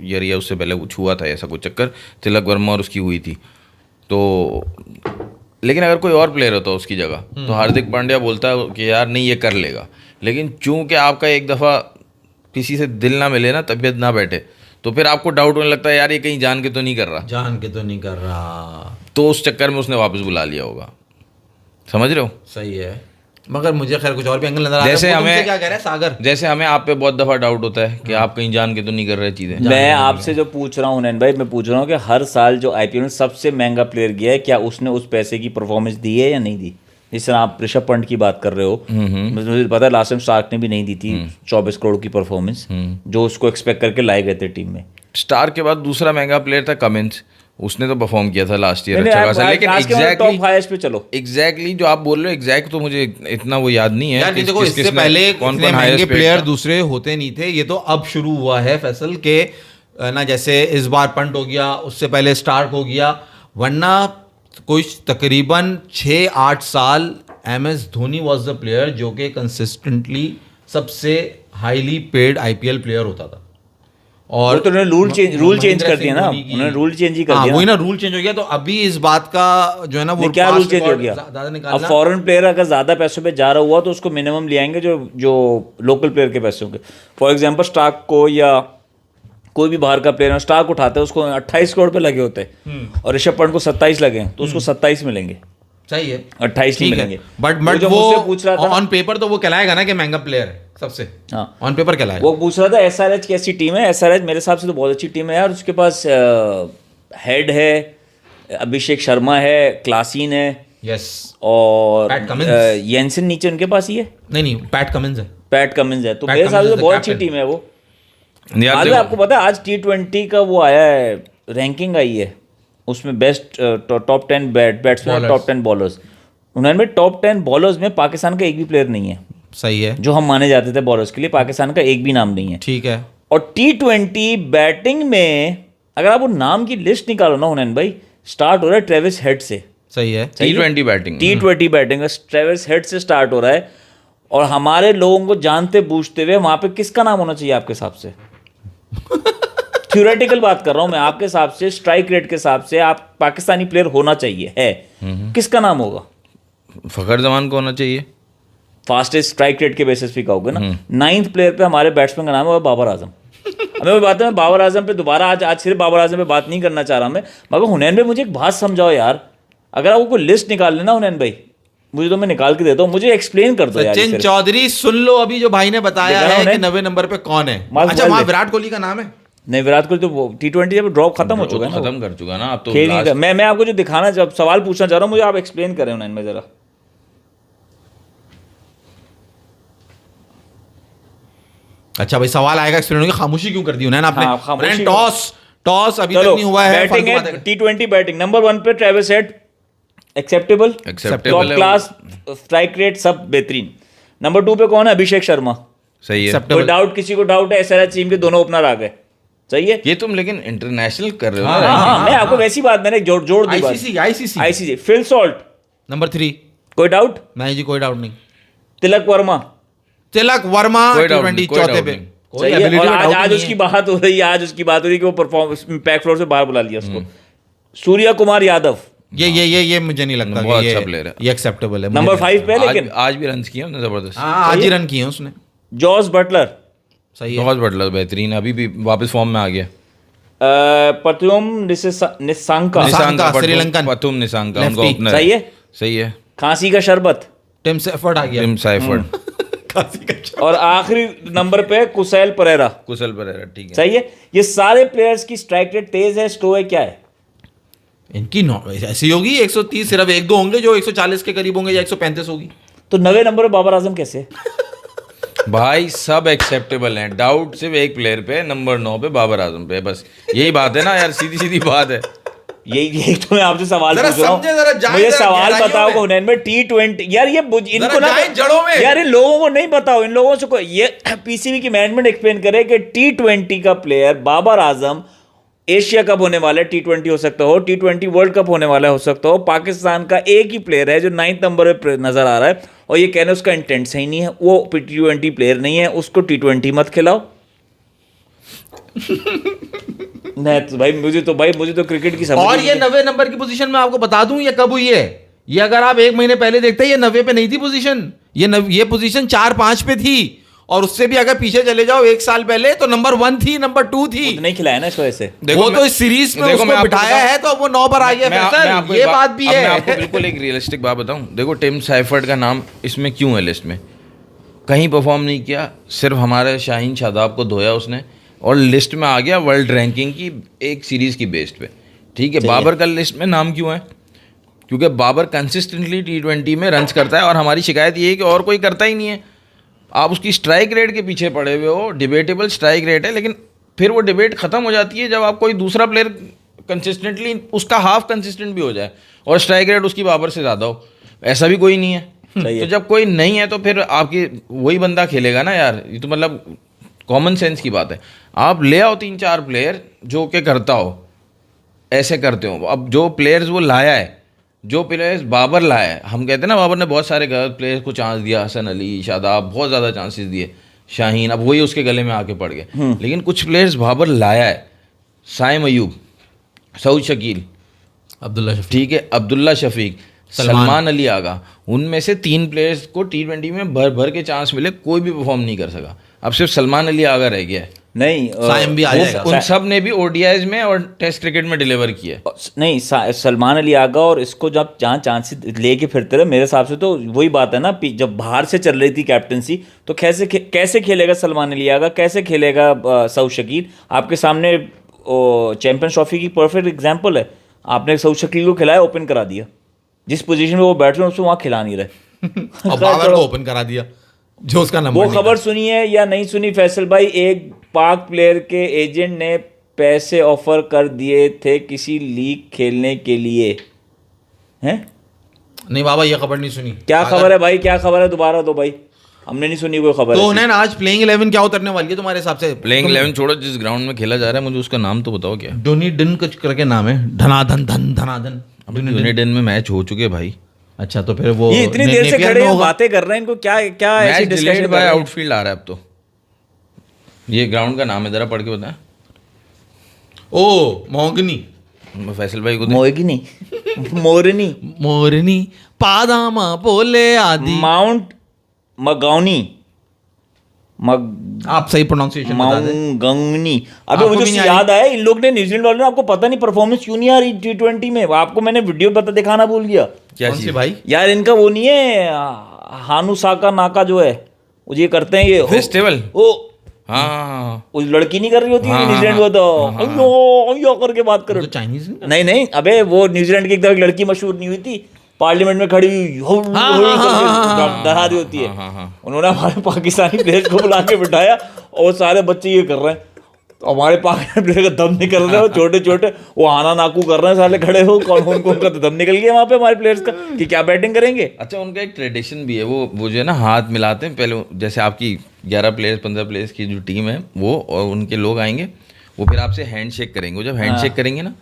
ईयर या उससे पहले कुछ हुआ था ऐसा कुछ चक्कर, तिलक वर्मा और उसकी हुई थी। तो लेकिन अगर कोई और प्लेयर होता उसकी जगह तो हार्दिक पांड्या बोलता है कि यार नहीं ये कर लेगा, लेकिन चूंकि आपका एक दफ़ा किसी से दिल ना मिले ना, तबीयत ना बैठे, तो फिर आपको डाउट होने लगता है यार ये कहीं जान के तो नहीं कर रहा, जान के तो नहीं कर रहा। तो उस चक्कर में उसने वापस बुला लिया होगा। समझ रहे हो? सही है, मगर मुझे खैर कुछ और भी एंगल नजर आ रहा है। जैसे हमें क्या कह रहे हैं सागर, जैसे हमें आप पे बहुत दफ़ा डाउट होता है कि आप कहीं जान के तो नहीं कर रहे चीज़ें। मैं आपसे जो पूछ रहा हूँ हुनैन भाई, मैं पूछ रहा हूँ कि हर साल जो आईपीएल में सबसे महंगा प्लेयर गया है, क्या उसने उस पैसे की परफॉर्मेंस दी है या नहीं दी? जिस तरह आप ऋषभ पंत की बात कर रहे हो, मुझे पता है लास्ट टाइम स्टार्क ने भी नहीं दी थी 24 करोड़ की परफॉर्मेंस जो उसको एक्सपेक्ट करके लाए गए थे टीम में। स्टार्क के बाद दूसरा महंगा प्लेयर था कमिंस, उसने तो परफॉर्म किया था लास्ट ईयर अच्छा खासा, लेकिन एग्जैक्टली जो आप बोल रहे हो एग्जैक्ट तो मुझे इतना वो याद नहीं है यार। देखो इससे पहले कौन महंगे प्लेयर दूसरे होते नहीं थे, ये तो अब शुरू हुआ है फैसल के ना, जैसे इस बार पंट हो गया, उससे पहले स्टार्क हो गया, वरना कुछ तकरीबन 6-8 साल MS Dhoni was the player जो कि कंसिस्टेंटली सबसे हाईली पेड आईपीएल प्लेयर होता था। और तो उन्होंने रूल चेंज कर दिया ना, उन्होंने रूल चेंज ही कर दिया। वही ना, रूल चेंज हो गया। तो अभी इस बात का जो है ना वो क्या रूल चेंज हो गया, अब फॉरेन प्लेयर अगर ज्यादा पैसों पे जा रहा हुआ तो उसको मिनिमम ले आएंगे जो लोकल प्लेयर के पैसे होंगे। फॉर एग्जांपल स्टार्क को या कोई भी बाहर का प्लेयर स्टार्क उठाते हैं, उसको 28 करोड़ पे लगे होते हैं और ऋषभ पंत को 27 लगे तो उसको 27 मिलेंगे। सही है, 28 नहीं मिलेंगे। बट वो पूछ रहा था ऑन पेपर तो वो कहलाएगा ना कि महंगा प्लेयर है, सबसे हाँ ऑन पेपर क्या लाएगा? वो पूछ रहा था एसआरएच कैसी टीम है। एसआरएच मेरे हिसाब से तो बहुत अच्छी टीम है यार। उसके पास हेड है, अभिषेक शर्मा है, क्लासीन है, यस, और पैट कमिंस। येंसन नीचे उनके पास ही है। नहीं, पैट कमिंस है। पैट कमिंस है, तो पैट मेरे हिसाब से कमिंस तो is the बहुत अच्छी captain. टीम है वो। यार आज देखो, आपको पता है आज T20 का वो आया है, रैंकिंग आई है, उसमें best top 10 batsman, Bowlers. Top 10 bowlers. उन्होंने टॉप 10 बॉलर्स में पाकिस्तान का एक भी प्लेयर नहीं है। सही है, जो हम माने जाते थे बॉलर्स के लिए, पाकिस्तान का एक भी नाम नहीं है। ठीक है। और T20 बैटिंग में अगर आप वो नाम की लिस्ट निकालो ना हुनैन भाई, स्टार्ट हो रहा है ट्रेविस हेड से। सही है। T20 batting, T20 batting Travis head से स्टार्ट हो रहा है। और हमारे लोगों को जानते बूझते हुए वहां पे किसका नाम होना चाहिए आपके हिसाब से? थ्योरेटिकल बात कर रहा हूं मैं, आपके हिसाब से स्ट्राइक रेट के हिसाब से आप पाकिस्तानी प्लेयर होना चाहिए है, किसका नाम होगा? फखर जमान को होना चाहिए। फास्टेस्ट स्ट्राइक रेट के बेसिस पे कहोगे ना। 9th प्लेयर पे हमारे बैट्समैन का नाम है बाबर आजम। हमें वो बात है, मैं बाबर आजम पे दोबारा आज सिर्फ बाबर आजम पे बात नहीं करना चाह रहा मैं, मगर हुनैन भाई मुझे एक बात समझाओ यार। अगर आपको कोई लिस्ट निकाल लेना हुनैन भाई, मुझे तो मैं निकाल के देता हूँ, मुझे एक्सप्लेन कर दो यार। सचिन चौधरी सुन लो अभी जो भाई ने बताया दिखा रहा है हूं कि ना? 90 नंबर पे कौन है। मार्क अच्छा, मोबाइल वहां पे। विराट कोहली का नाम है। नहीं, विराट कोहली तो T20 जब ड्रॉप खत्म हो चुका है ना, खत्म कर चुका ना अब तो। खेल नहीं last- रहा। मैं आपको जो दिखाना, जब सवाल पूछना चाह रहा हूँ, मुझे आप एक्सप्लेन करें हुनैन में जरा। अच्छा भाई, सवाल आएगा एक्सप्लेन होगी, खामोशी क्यों कर दी उन्होंने आपने? हाँ, खामोशी। टॉस अभी तक नहीं हुआ है। बैटिंग फालतू बातें है, T20 बैटिंग नंबर 1 पे Travis head, acceptable, Acceptable top है। क्लास, स्ट्राइक रेट सब बेहतरीन। नंबर 2 पे कौन है? अभिषेक शर्मा। सही है। Acceptable। कोई डाउट, किसी को डाउट है? एसआरएच टीम के दोनों ओपनर आ गए, सही है। ये तुम लेकिन इंटरनेशनल कर रहे हो हाँ, ना। हाँ, मैं आपको वैसी बात मैंने जोड़ दी बात। ICC ICC. Phil Salt, number 3। कोई डाउट? नहीं जी, कोई डाउट नहीं। तिलक वर्मा, तिलक वर्मा कोई doubt T20 नहीं, कोई चौथे doubt पे। नहीं। कोई सही है। ability और का आज doubt आज नहीं उसकी है। बात हो रही है, आज उसकी बात हो रही है कि वो परफॉर्मेंस पैक फ्लोर से बाहर बुला लिया उसको। सूर्या कुमार यादव, ये मुझे नहीं लगता बहुत कि अच्छा player है। ये एक्सेप्टेबल है। नंबर 5 पे। आज लेकिन आज भी रन किए उसने जबरदस्त। हाँ, आज ही रन किए हैं उसने। जॉस बटलर, सही है। बहुत बटलर बेहतरीन, अभी भी वापस फॉर्म में आ गया। पतुम निसांका, निसांका, श्रीलंकन। पतुम निसांका उनका Lefty। ओपनर सही है। सही है। खांसी का शरबत, टिम सेफर्ड आ गया। टिम साइफर्ड, और आखिरी नंबर पे कुशैल परेरा। कुशल परेरा, ठीक है। सही है। ये सारे प्लेयर्स की स्ट्राइक रेट तेज है, स्लो है, क्या है? इनकी ऐसी होगी 130, सिर्फ 1-2 होंगे जो 140 के करीब होंगे या 135 होगी। तो 90 नंबर पे बाबर आजम कैसे? भाई सब एक्सेप्टेबल हैं, डाउट सिर्फ एक प्लेयर पे, नंबर 9 पे बाबर आजम पे, बस यही बात है ना यार, सीधी सीधी बात है। यही तो मैं आपसे सवाल जरा पूछ रहा समझे, जरा हूँ। जाए मुझे जरा सवाल गहराइयों बताओ में। हुनैन में T20 यार, ये इनको ना जाए जड़ों में। यार, इन लोगों को नहीं बताओ, इन लोगों से कोई ये पीसीबी की मैनेजमेंट एक्सप्लेन करे कि T20 का player Babar Azam, Asia cup होने वाला है, T20 हो सकता हो, T20 वर्ल्ड कप होने वाला हो सकता हो, पाकिस्तान का एक ही प्लेयर है जो 9th नंबर पे नजर आ रहा है, और ये कहने उसका इंटेंट सही नहीं है, वो T20 प्लेयर नहीं है, उसको T20 मत खिलाओ। नहीं तो भाई मुझे तो क्रिकेट की समझ और ही ये नहीं है। 90 नंबर की पोजीशन में आपको बता दूं ये कब हुई है। ये अगर आप 1 महीने पहले देखते, ये 90 पे नहीं थी पोजीशन। ये पोजीशन 4-5 पे थी, और उससे भी अगर पीछे चले जाओ 1 साल पहले तो नंबर 1 थी, नंबर 2 थी। नहीं खिलाया ना इस वजह से। वो तो इस सीरीज में देखो, मैं उसको आपको बिठाया बताऊं- है तो अब वो 9 पर आ गया। मैं फैसल, ये बात भी अब है। मैं आपको बिल्कुल एक रियलिस्टिक बात बताऊं, देखो टिम साइफर्ड का नाम इसमें क्यों है लिस्ट में? कहीं परफॉर्म नहीं किया, सिर्फ हमारे शाहीन शादाब को धोया उसने, और लिस्ट में आ गया वर्ल्ड रैंकिंग की एक सीरीज की बेस पे। ठीक है, बाबर का लिस्ट में नाम क्यों है? क्योंकि बाबर कंसिस्टेंटली T20 में रन्स करता है, और हमारी शिकायत ये है कि और कोई करता ही नहीं है। आप उसकी स्ट्राइक रेट के पीछे पड़े हुए हो, डिबेटेबल स्ट्राइक रेट है, लेकिन फिर वो डिबेट खत्म हो जाती है जब आप कोई दूसरा प्लेयर कंसिस्टेंटली उसका हाफ कंसिस्टेंट भी हो जाए और स्ट्राइक रेट उसकी बाबर से ज़्यादा हो। ऐसा भी कोई नहीं है। तो जब कोई नहीं है तो फिर आपकी वही बंदा खेलेगा ना यार, ये तो मतलब कॉमन सेंस की बात है। आप ले आओ 3-4 प्लेयर जो कि करता हो, ऐसे करते हो। अब जो प्लेयर्स वो लाया है, जो प्लेयर्स बाबर लाया है, हम कहते हैं ना बाबर ने बहुत सारे गलत प्लेयर्स को चांस दिया, हसन अली, शादाब, बहुत ज़्यादा चांसेस दिए, शाहीन, अब वही उसके गले में आके पड़ गए। लेकिन कुछ प्लेयर्स बाबर लाया है, साइम अयूब, सऊद शकील, अब्दुल्ला शफीक, ठीक है, अब्दुल्ला शफीक, सलमान अली आगा, उनमें से 3 प्लेयर्स को T20 में भर भर के चांस मिले, कोई भी परफॉर्म नहीं कर सका। अब सिर्फ सलमान अली आगा रह गया है। नहीं साइम भी आ जाएगा। उन सब ने भी ओडीआईज में और टेस्ट क्रिकेट में डिलीवर किया है। नहीं सलमान अली आगा और इसको जब जहाँ चांसेस लेके फिरते रहे, मेरे हिसाब से तो वही बात है ना, जब बाहर से चल रही थी कैप्टनसी, तो कैसे खेलेगा सलमान अली आगा, कैसे खेलेगा सऊद शकील? आपके सामने चैंपियंस ट्रॉफी की परफेक्ट एग्जाम्पल है। आपने सऊद शकील को खिलाया, ओपन करा दिया, जिस पोजीशन में वो बैठ रहे हैं उसको वहाँ खिला नहीं रहे और बाबर को ओपन करा दिया जो उसका नंबर वो खबर सुनी है या नहीं सुनी फैसल भाई? एक पाक प्लेयर के एजेंट ने पैसे ऑफर कर दिए थे किसी लीग खेलने के लिए, हैं? नहीं बाबा, ये खबर नहीं सुनी। क्या खबर है भाई, क्या खबर है? दोबारा दो भाई, हमने नहीं सुनी कोई खबर। तो उन्हें आज प्लेइंग 11 क्या उतरने वाली है तुम्हारे हिसाब से? प्लेइंग 11 छोड़ो, जिस ग्राउंड में खेला जा रहा है मुझे उसका नाम तो बताओ क्या? डोनीडन कुछ करके नाम है, धनाधन। यूनाइटेड में मैच हो चुके भाई। अच्छा, तो फिर वो ये इतनी देर से खड़े हैं, बातें कर रहे हैं, इनको क्या क्या ऐसी मैच डिस्कशन डिलेड कर बाय रहे हैं? आउटफील्ड आ रहा है अब तो। ये ग्राउंड का नाम है, जरा पढ़ के बताएं। ओ मोगनी, फैसल भाई को दे। मोरनी मोरनी पादामा बोले आदि। माउंट मगाउनी आप सही प्रोनाउंसिएशन बता दें। माउंगनी। अबे आपको मुझे भी नहीं उससे याद आया, इन लोग ने न्यूजीलैंड वालों ने, आपको पता नहीं परफॉर्मेंस क्यों नहीं आ रही T20 में? आपको मैंने वीडियो दिखाना भूल गया। क्या कौन चीज़ सी भाई? यार इनका वो नहीं है, हानुसाका नाका जो है, वो ये करते हैं ये फेस्टिवल। वो हाँ, वो लड़की नहीं कर रही होती हाँ, न्यूजीलैंड हाँ, वो तो अयो करके बात कर तो चाइनीज नहीं अबे वो न्यूजीलैंड की एक लड़की मशहूर नहीं हुई थी, पार्लियामेंट में खड़ी हुई डरा रही होती है। उन्होंने हमारे पाकिस्तानी प्लेयर्स को बुला के बिठाया और सारे बच्चे ये कर रहे हैं, तो हमारे पाकिस्तानी प्लेयर का दम निकल रहा है, छोटे छोटे वो आना नाकू कर रहे हैं साले खड़े हो, कौन उनका तो दम निकल गया वहाँ पे हमारे प्लेयर्स का कि क्या बैटिंग करेंगे। अच्छा उनका एक ट्रेडिशन भी है, वो जो है ना हाथ मिलाते हैं पहले, जैसे आपकी 11 प्लेयर्स 15 प्लेयर्स की जो टीम है वो और उनके लोग आएंगे, वो फिर आपसे हैंड शेक करेंगे। वो जब हैंड शेक करेंगे ना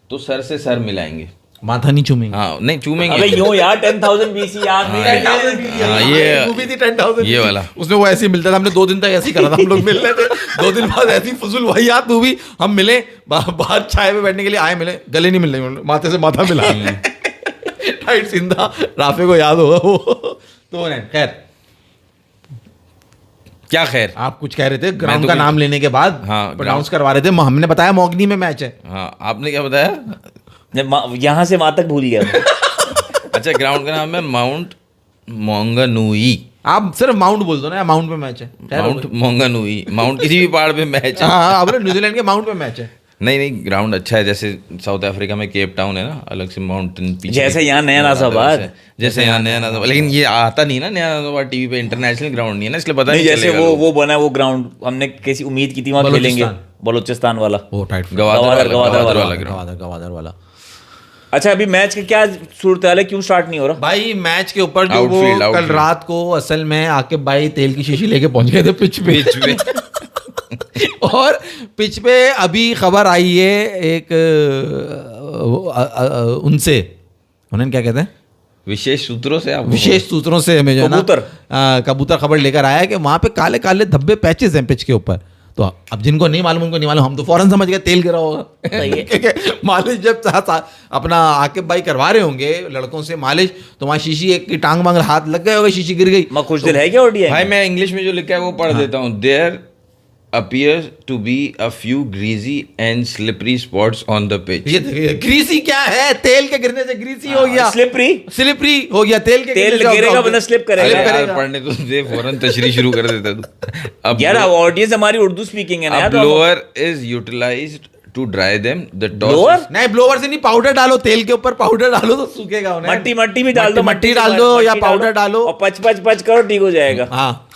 तो सर से सर मिलाएंगे, माथा नहीं चूमेंगे। हाँ नहीं चूमेंगे। अबे यूं यार 10,000 BC याद नहीं है। हाँ, ये मूवी थी 10,000 ये वाला। उसमें वो ऐसे ही मिलता था, हमने 2 दिन तक ऐसे ही करा था, हम लोग मिल रहे थे 2 दिन बाद ऐसी फुजुल वाहियात मूवी, हम मिले बाहर चाय पे बैठने के लिए आए, मिले गले नहीं मिलने, माथे से माथा मिला टाइट सिंधा, राफे को याद होगा वो। तो खैर क्या खैर, आप कुछ कह रहे थे ग्राउंड तो का कुछ- नाम लेने के बाद हाँ, प्रोनाउंस करवा रहे थे, हमने बताया मोगनी में मैच है। हाँ आपने क्या बताया? यहाँ से वहां तक भूल गया। अच्छा ग्राउंड का नाम है माउंट मोंगानुई। आप सिर्फ माउंट बोल दो ना, माउंट पे मैच है। माउंट मोंगानुई, माउंट किसी भी पहाड़ पे मैच है। हाँ आप न्यूजीलैंड के माउंट पे मैच है। नहीं ग्राउंड अच्छा है, जैसे साउथ अफ्रीका में केप टाउन है ना, अलग से माउंटेन पीछे, जैसे यहाँ नया नाज़ाबाद। जैसे यहाँ नया नाज़ाबाद, लेकिन ये आता नहीं ना नया नाज़ाबाद टीवी पे, इंटरनेशनल ग्राउंड नहीं है ना, इसलिए पता नहीं जैसे चलेगा। वो बना वो ग्राउंड, हमने कैसी उम्मीद की थी वहाँ खेलेंगे, बलोचिस्तान वाला, वो टाइट गवादर गवादर वाला। अच्छा अभी मैच का क्या सूरत हाल है, क्यों स्टार्ट नहीं हो रहा भाई? मैच के ऊपर जो वो Outfield. कल रात को असल में आकिब भाई तेल की शीशी लेके पहुंच गए थे पिच पे और पिच पे अभी खबर आई है एक उनसे, उन्हें क्या कहते हैं, विशेष सूत्रों से, आप विशेष सूत्रों से हमें जो है ना कबूतर खबर लेकर आया है कि वहां पे काले काले धब्बे पैचेस हैं पिच के ऊपर। तो अब जिनको नहीं मालूम उनको नहीं मालूम, हम तो फौरन समझ गए तेल गिरा होगा क्योंकि मालिश जब अपना आकिब भाई करवा रहे होंगे लड़कों से मालिश, तो वहाँ शीशी एक की टांग मांग हाथ लग गए होगा, शीशी गिर गई। मैं खुश दिल है क्या ओडीआई? भाई मैं इंग्लिश में जो लिखा है वो पढ़ देता हूँ। There appears to be a few greasy and slippery spots on the pitch. ये देखिए ग्रीसी क्या है, तेल के गिरने से ग्रीसी हो गया, स्लिपरी हो गया, तेल के तेल गिरेगा बंदा स्लिप करेगा। यार पढ़ने तो दे, फौरन तशरीह शुरू कर देता तू। अब यार ऑडियंस हमारी उर्दू स्पीकिंग है ना यार। Blower is utilized to dry them the blower नहीं, ब्लोवर से नहीं, पाउडर डालो, तेल के ऊपर पाउडर डालो तो सूखेगा उन्हें। मट्टी भी डाल दो, मट्टी डाल दो या पाउडर डालो और पच करो, ठीक हो जाएगा। हाँ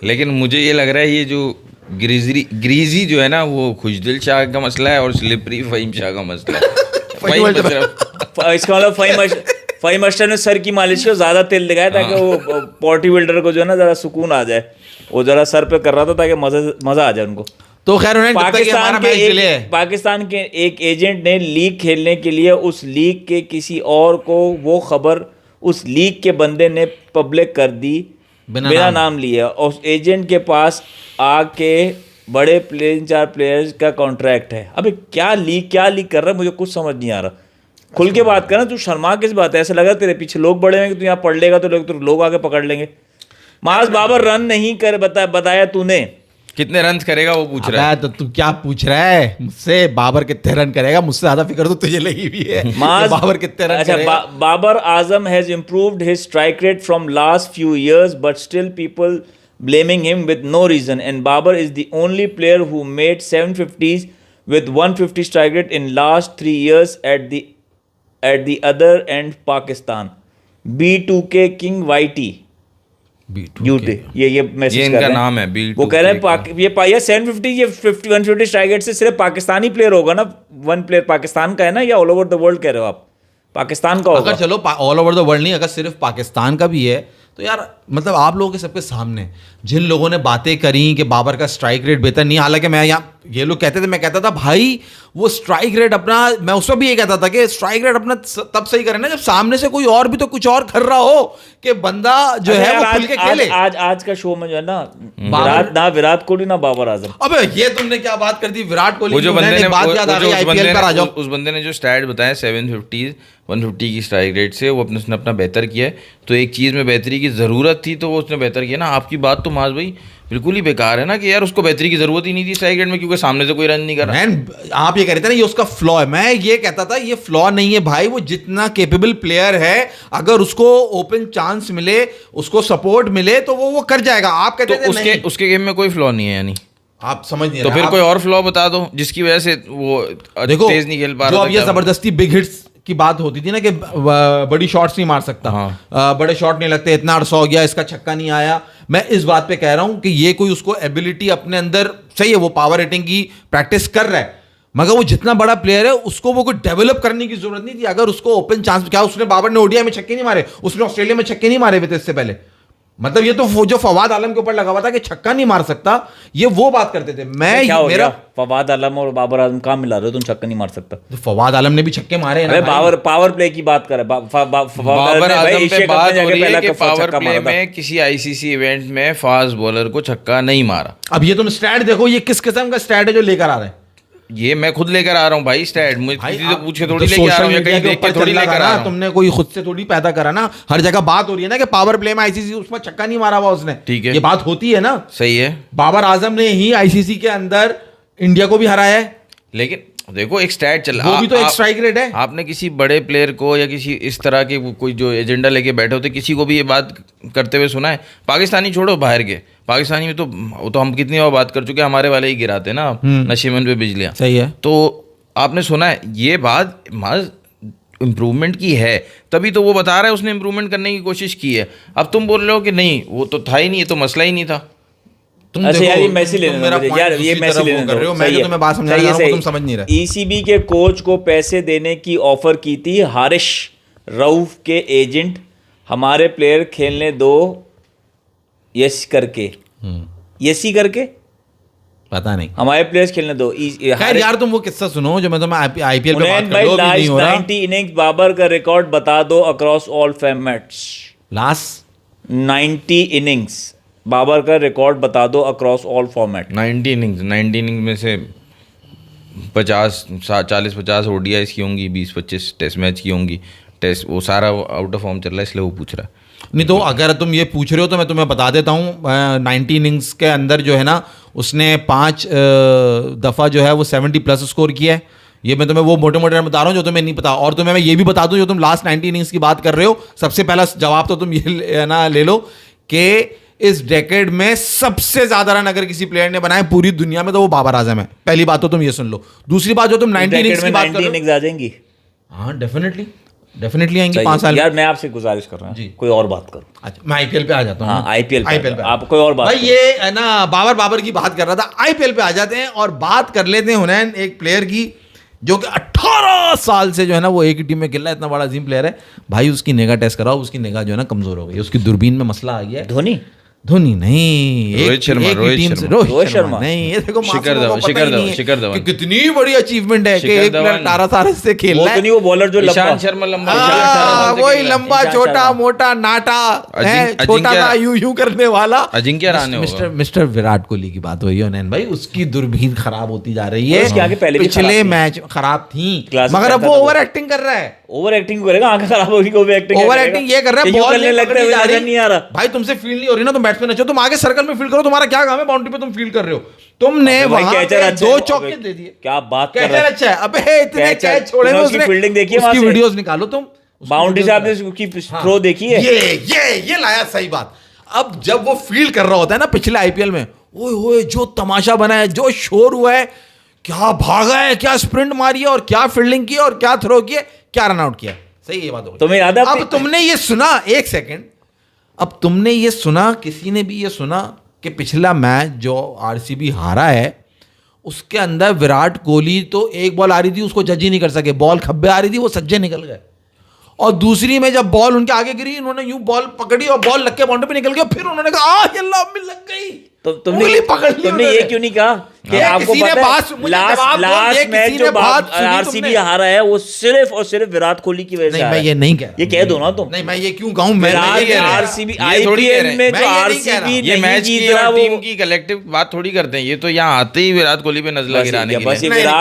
लेकिन मुझे ये लग रहा है ये जो ग्रीजी जो है ना वो खुशदिल शाह का मसला है और स्लिपरी फहीम शाह का मसला है। इसका मतलब फहीम अशरफ ने सर की मालिश को ज्यादा तेल दिखाया ताकि वो पॉटी बिल्डर को जो है ना जरा सुकून आ जाए, वो जरा सर पे कर रहा था ताकि मजा आ जाए उनको। तो खैर उन्हें पाकिस्तान के एक एजेंट ने लीग खेलने के लिए उस लीग के किसी और को वो खबर उस लीग के बंदे ने पब्लिक कर दी बिना नाम लिए, और उस एजेंट के पास आके बड़े 3-4 प्लेयर्स का कॉन्ट्रैक्ट है। अबे क्या लीग कर रहा है, मुझे कुछ समझ नहीं आ रहा। खुल के बात करना, तू शर्मा किस बात है? ऐसा लगा तेरे पीछे लोग बड़े हैं कि तू यहाँ पढ़ लेगा तो लोग आके पकड़ लेंगे। माज बाबर रन नहीं कर बताया तूने, कितने रन करेगा वो पूछ रहा है। तो तू क्या पूछ रहा है मुझसे? बाबर कितने रन करेगा? मुझसे ज्यादा फिक्र तो तुझे लगी भी है कि बाबर कितने रन करेगा। Babar Azam has improved his strike rate from last few years, but still people blaming him with no reason. And Babar is the only player who made 750s with 150 strike rate in last 3 years at the other end Pakistan. B2K King YT. यूटे ये मैसेज ये कर इनका रहे हैं। नाम है B2K वो कह रहे हैं ये 750 ये 150 स्ट्राइक रेट से सिर्फ पाकिस्तानी प्लेयर होगा ना, वन प्लेयर पाकिस्तान का है ना, या ऑल ओवर द वर्ल्ड कह रहे हो आप? पाकिस्तान का होगा। अगर चलो ऑल ओवर द वर्ल्ड नहीं, अगर सिर्फ पाकिस्तान का भी है तो यार मतलब आप लोगों के सबके सामने जिन लोगों ने बातें करी कि बाबर का स्ट्राइक रेट बेहतर नहीं, हालांकि मैं यहाँ ये लोग कहते थे, मैं कहता था भाई वो स्ट्राइक रेट अपना, मैं उस वक्त भी ये कहता था कि स्ट्राइक रेट अपना तब सही करे ना जब सामने से कोई और भी तो कुछ और कर रहा हो, कि बंदा जो है वो खुल के खेले। आज का शो में जो है ना विराट कोहली ना बाबर आजम। अबे ये तुमने क्या बात कर दी, विराट कोहली वो जो बंदे ने बात याद आ गई, आईपीएल पर आ जाओ। उस बंदे ने जो स्टैट बताया 750 150 की स्ट्राइक रेट से, वो उसने अपना बेहतर किया है। तो एक चीज़ में बेहतरी की ज़रूरत थी तो वो उसने बेहतर किया ना। आपकी बात तो माज भाई बिल्कुल ही बेकार है ना कि यार उसको बेहतरी की ज़रूरत ही नहीं थी स्ट्राइक रेट में, क्योंकि सामने से कोई रन नहीं कर रहा। आप ये कह रहे थे ना ये उसका फ्लॉ है, मैं ये कहता था ये फ्लॉ नहीं है भाई, वो जितना केपेबल प्लेयर है अगर उसको ओपन चांस मिले, उसको सपोर्ट मिले तो वो कर जाएगा। आप कहते थे उसके गेम में कोई फ्लॉ नहीं है, यानी आप समझ नहीं तो फिर कोई और फ्लॉ बता दो जिसकी वजह से वो देखो तेज नहीं खेल पा रहा। जो अब ये जबरदस्ती बिग हिट्स की बात होती थी ना कि बड़ी शॉट्स नहीं मार सकता, बड़े शॉट नहीं लगते, इतना अरसा हो गया इसका छक्का नहीं आया, मैं इस बात पे कह रहा हूं कि ये कोई उसको एबिलिटी अपने अंदर, सही है वो पावर हिटिंग की प्रैक्टिस कर रहा है, मगर वो जितना बड़ा प्लेयर है उसको वो कोई डेवलप करने की जरूरत नहीं थी। अगर उसको ओपन चांस, क्या उसने बाबर ने ओडीआई में छक्के नहीं मारे, उसने ऑस्ट्रेलिया में छक्के नहीं मारे हुए थे इससे पहले, मतलब ये तो जो फवाद आलम के ऊपर लगा हुआ था कि छक्का नहीं मार सकता, ये वो बात करते थे। मेरा फवाद आलम और बाबर आजम कहाँ मिला रहे हो तुम? छक्का नहीं मार सकता तो फवाद आलम ने भी छक्के मारे हैं ना। पावर प्ले की बात कर रहे, बाबर आजम पे बात हो रही है कि पावर प्ले में किसी आईसीसी इवेंट में फास्ट बॉलर को छक्का नहीं मारा। अब ये तुम स्टैट देखो, ये किस किस्म का स्टैट है जो लेकर आ रहे हैं? ये मैं खुद लेकर आ रहा हूँ भाई स्टैट, मुझे किसी से पूछ के थोड़ी लेकर आ रहा हूँ या कहीं देख के थोड़ी लेकर आ रहा हूँ। तुमने कोई खुद से थोड़ी पैदा करा ना, हर जगह बात हो रही है ना कि पावर प्ले में आईसीसी उसमें छक्का नहीं मारा हुआ उसने, ठीक है, ये बात होती है ना। सही है, बाबर आजम ने ही आईसीसी के अंदर इंडिया को भी हराया है, लेकिन देखो एक स्टैट चल वो भी तो एक स्ट्राइक रेट है। आपने किसी बड़े प्लेयर को या किसी इस तरह के कोई जो एजेंडा लेके बैठे होते किसी को भी ये बात करते हुए सुना है? पाकिस्तानी छोड़ो, बाहर के पाकिस्तानी में तो वो तो हम कितनी बार बात कर चुके हैं, हमारे वाले ही गिराते ना नशीमन पे बिजलियाँ। सही है, तो आपने सुना है ये बात माज इम्प्रूवमेंट की है, तभी तो वो बता रहा है उसने इम्प्रूवमेंट करने की कोशिश की है। अब तुम बोल रहे हो कि नहीं वो तो था ही नहीं, ये तो मसला ही नहीं था। अच्छा यार ये मैसेज लेने दो यार, ये मैसेज लेने दो, मैं जो तुम्हें बात समझा रहा हूं तुम समझ नहीं रहे। ईसीबी के कोच को पैसे देने की ऑफर की थी हारिश रऊफ के एजेंट, हमारे प्लेयर खेलने दो यस करके, यसी करके पता नहीं, हमारे प्लेयर्स खेलने दो। खैर यार तुम वो किस्सा सुनो जो मैं तुम्हें आईपीएल पे बात कर लो, भी नहीं हो रहा। 90 इनिंग्स बाबर का रिकॉर्ड बता दो across all formats. Last 90 innings Babar का रिकॉर्ड बता दो अक्रॉस ऑल फॉर्मेट। 90 इनिंग्स में से 40-50 ओडीआईस की होंगी, 20-25 टेस्ट मैच की होंगी। टेस्ट वो सारा आउट ऑफ फॉर्म चल रहा है इसलिए वो पूछ रहा है। नहीं तो अगर तुम ये पूछ रहे हो तो मैं तुम्हें बता देता हूँ 90 इनिंग्स के अंदर जो है ना उसने 5 दफ़ा जो है वो 70+ स्कोर किया है। ये मैं तुम्हें वो मोटे मोटे बता रहा हूँ जो तुम्हें नहीं पता। और तुम्हें मैं ये भी बता दूँ जो तुम लास्ट 90 इनिंग्स की बात कर रहे हो, सबसे पहला जवाब तो तुम ये ना ले लो कि इस डेकेड में सबसे ज्यादा रन अगर किसी प्लेयर ने बनाए पूरी दुनिया में तो वो बाबर आजम है। पहली बात तो तुम ये सुन लो। दूसरी बात जो तुम 90 इनिंग्स की बात कर रहे हो, आ जाएंगी, हाँ डेफिनेटली आएंगी 5 साल। यार मैं आपसे गुजारिश कर रहा हूँ कोई और बात करो। अच्छा मैं आईपीएल पे आ जाता हूँ। हाँ, आईपीएल पे आप कोई और बात भाई ये है ना बाबर की बात कर रहा था, आईपीएल पे आ जाते हैं और बात कर लेते हैं हुनैन एक प्लेयर की जो कि 18 साल से जो है ना वो एक ही टीम में खेल रहा है, इतना बड़ा अजीम प्लेयर है भाई। उसकी निगाह टेस्ट कराओ, उसकी निगाह जो है ना कमजोर हो गई, उसकी दूरबीन में मसला आ गया है। धोनी नहीं, रोहित शर्मा नहीं, ये देखो शिखर धवन कितनी बड़ी अचीवमेंट है कि एक प्लेयर 18 साल से खेल रहा है। वो बॉलर जो ईशांत शर्मा लंबा, वही लंबा छोटा मोटा नाटा है, छोटा सा यूं करने वाला अजिंक्य रहाणे मिस्टर विराट कोहली की बात हुई है नैन भाई। उसकी दूरबीन खराब होती जा रही है, पिछले मैच खराब थी मगर अब वो ओवर एक्टिंग कर रहा है। ओवर एक्टिंग करेगा, आंखें खराब होगी, ओवर एक्टिंग ओवर एक्टिंग ये कर रहा है, यूं बॉल करने लगता है, नजर नहीं आ रहा। भाई तुमसे फील्ड नहीं हो रही ना, तुम बैट्समैन अच्छे हो, तुम आगे सर्कल में फील्ड करो, तुम्हारा क्या काम है, बाउंड्री पे तुम फील्ड कर रहे हो, तुमने वहां पे 2 चौके दे दिए। क्या बात कर कैचर रहा है, अच्छा है, अबे इतने कैच छोड़े हुए उसकी फील्डिंग देखिए, उसकी वीडियोस निकालो तुम, बाउंड्री से आपने उसकी थ्रो देखी है, ये लाया सही बात। अब जब वो फील्ड कर रहा होता है ना पिछले आईपीएल में, ओए ओए जो तमाशा बना है, जो शोर हुआ है, क्या भागा है, क्या स्प्रिंट मारी है, और क्या फील्डिंग की और क्या थ्रो किया, क्या रन आउट किया। सही ये बात हो गई। तुम्हें याद है अब तुमने ये सुना, एक सेकंड, अब तुमने ये सुना, किसी ने भी ये सुना कि पिछला मैच जो आरसीबी हारा है उसके अंदर विराट कोहली तो एक बॉल आ रही थी, उसको जज ही नहीं कर सके, बॉल खब्बे आ रही थी, वो सज्जे निकल गए, और दूसरी में जब बॉल उनके आगे गिरी, इन्होंने यूं बॉल पकड़ी और बॉल लग के बाउंड्री पे निकल गया, फिर उन्होंने कहा अल्लाह में लग गई। तो तुमने ये क्यों नहीं कहा कि आपको पता है लास्ट मैच जो आरसीबी हारा है वो सिर्फ और सिर्फ विराट कोहली की वजह से। नहीं मैं ये नहीं कह रहा, ये कह दो ना तुम। नहीं मैं ये क्यों कहूं, मैं आरसीबी आईपीएल में जो आरसीबी ये मैच की और टीम की कलेक्टिव बात थोड़ी करते हैं, ये तो यहाँ आते ही विराट कोहली पे नजला गिराने के लिए।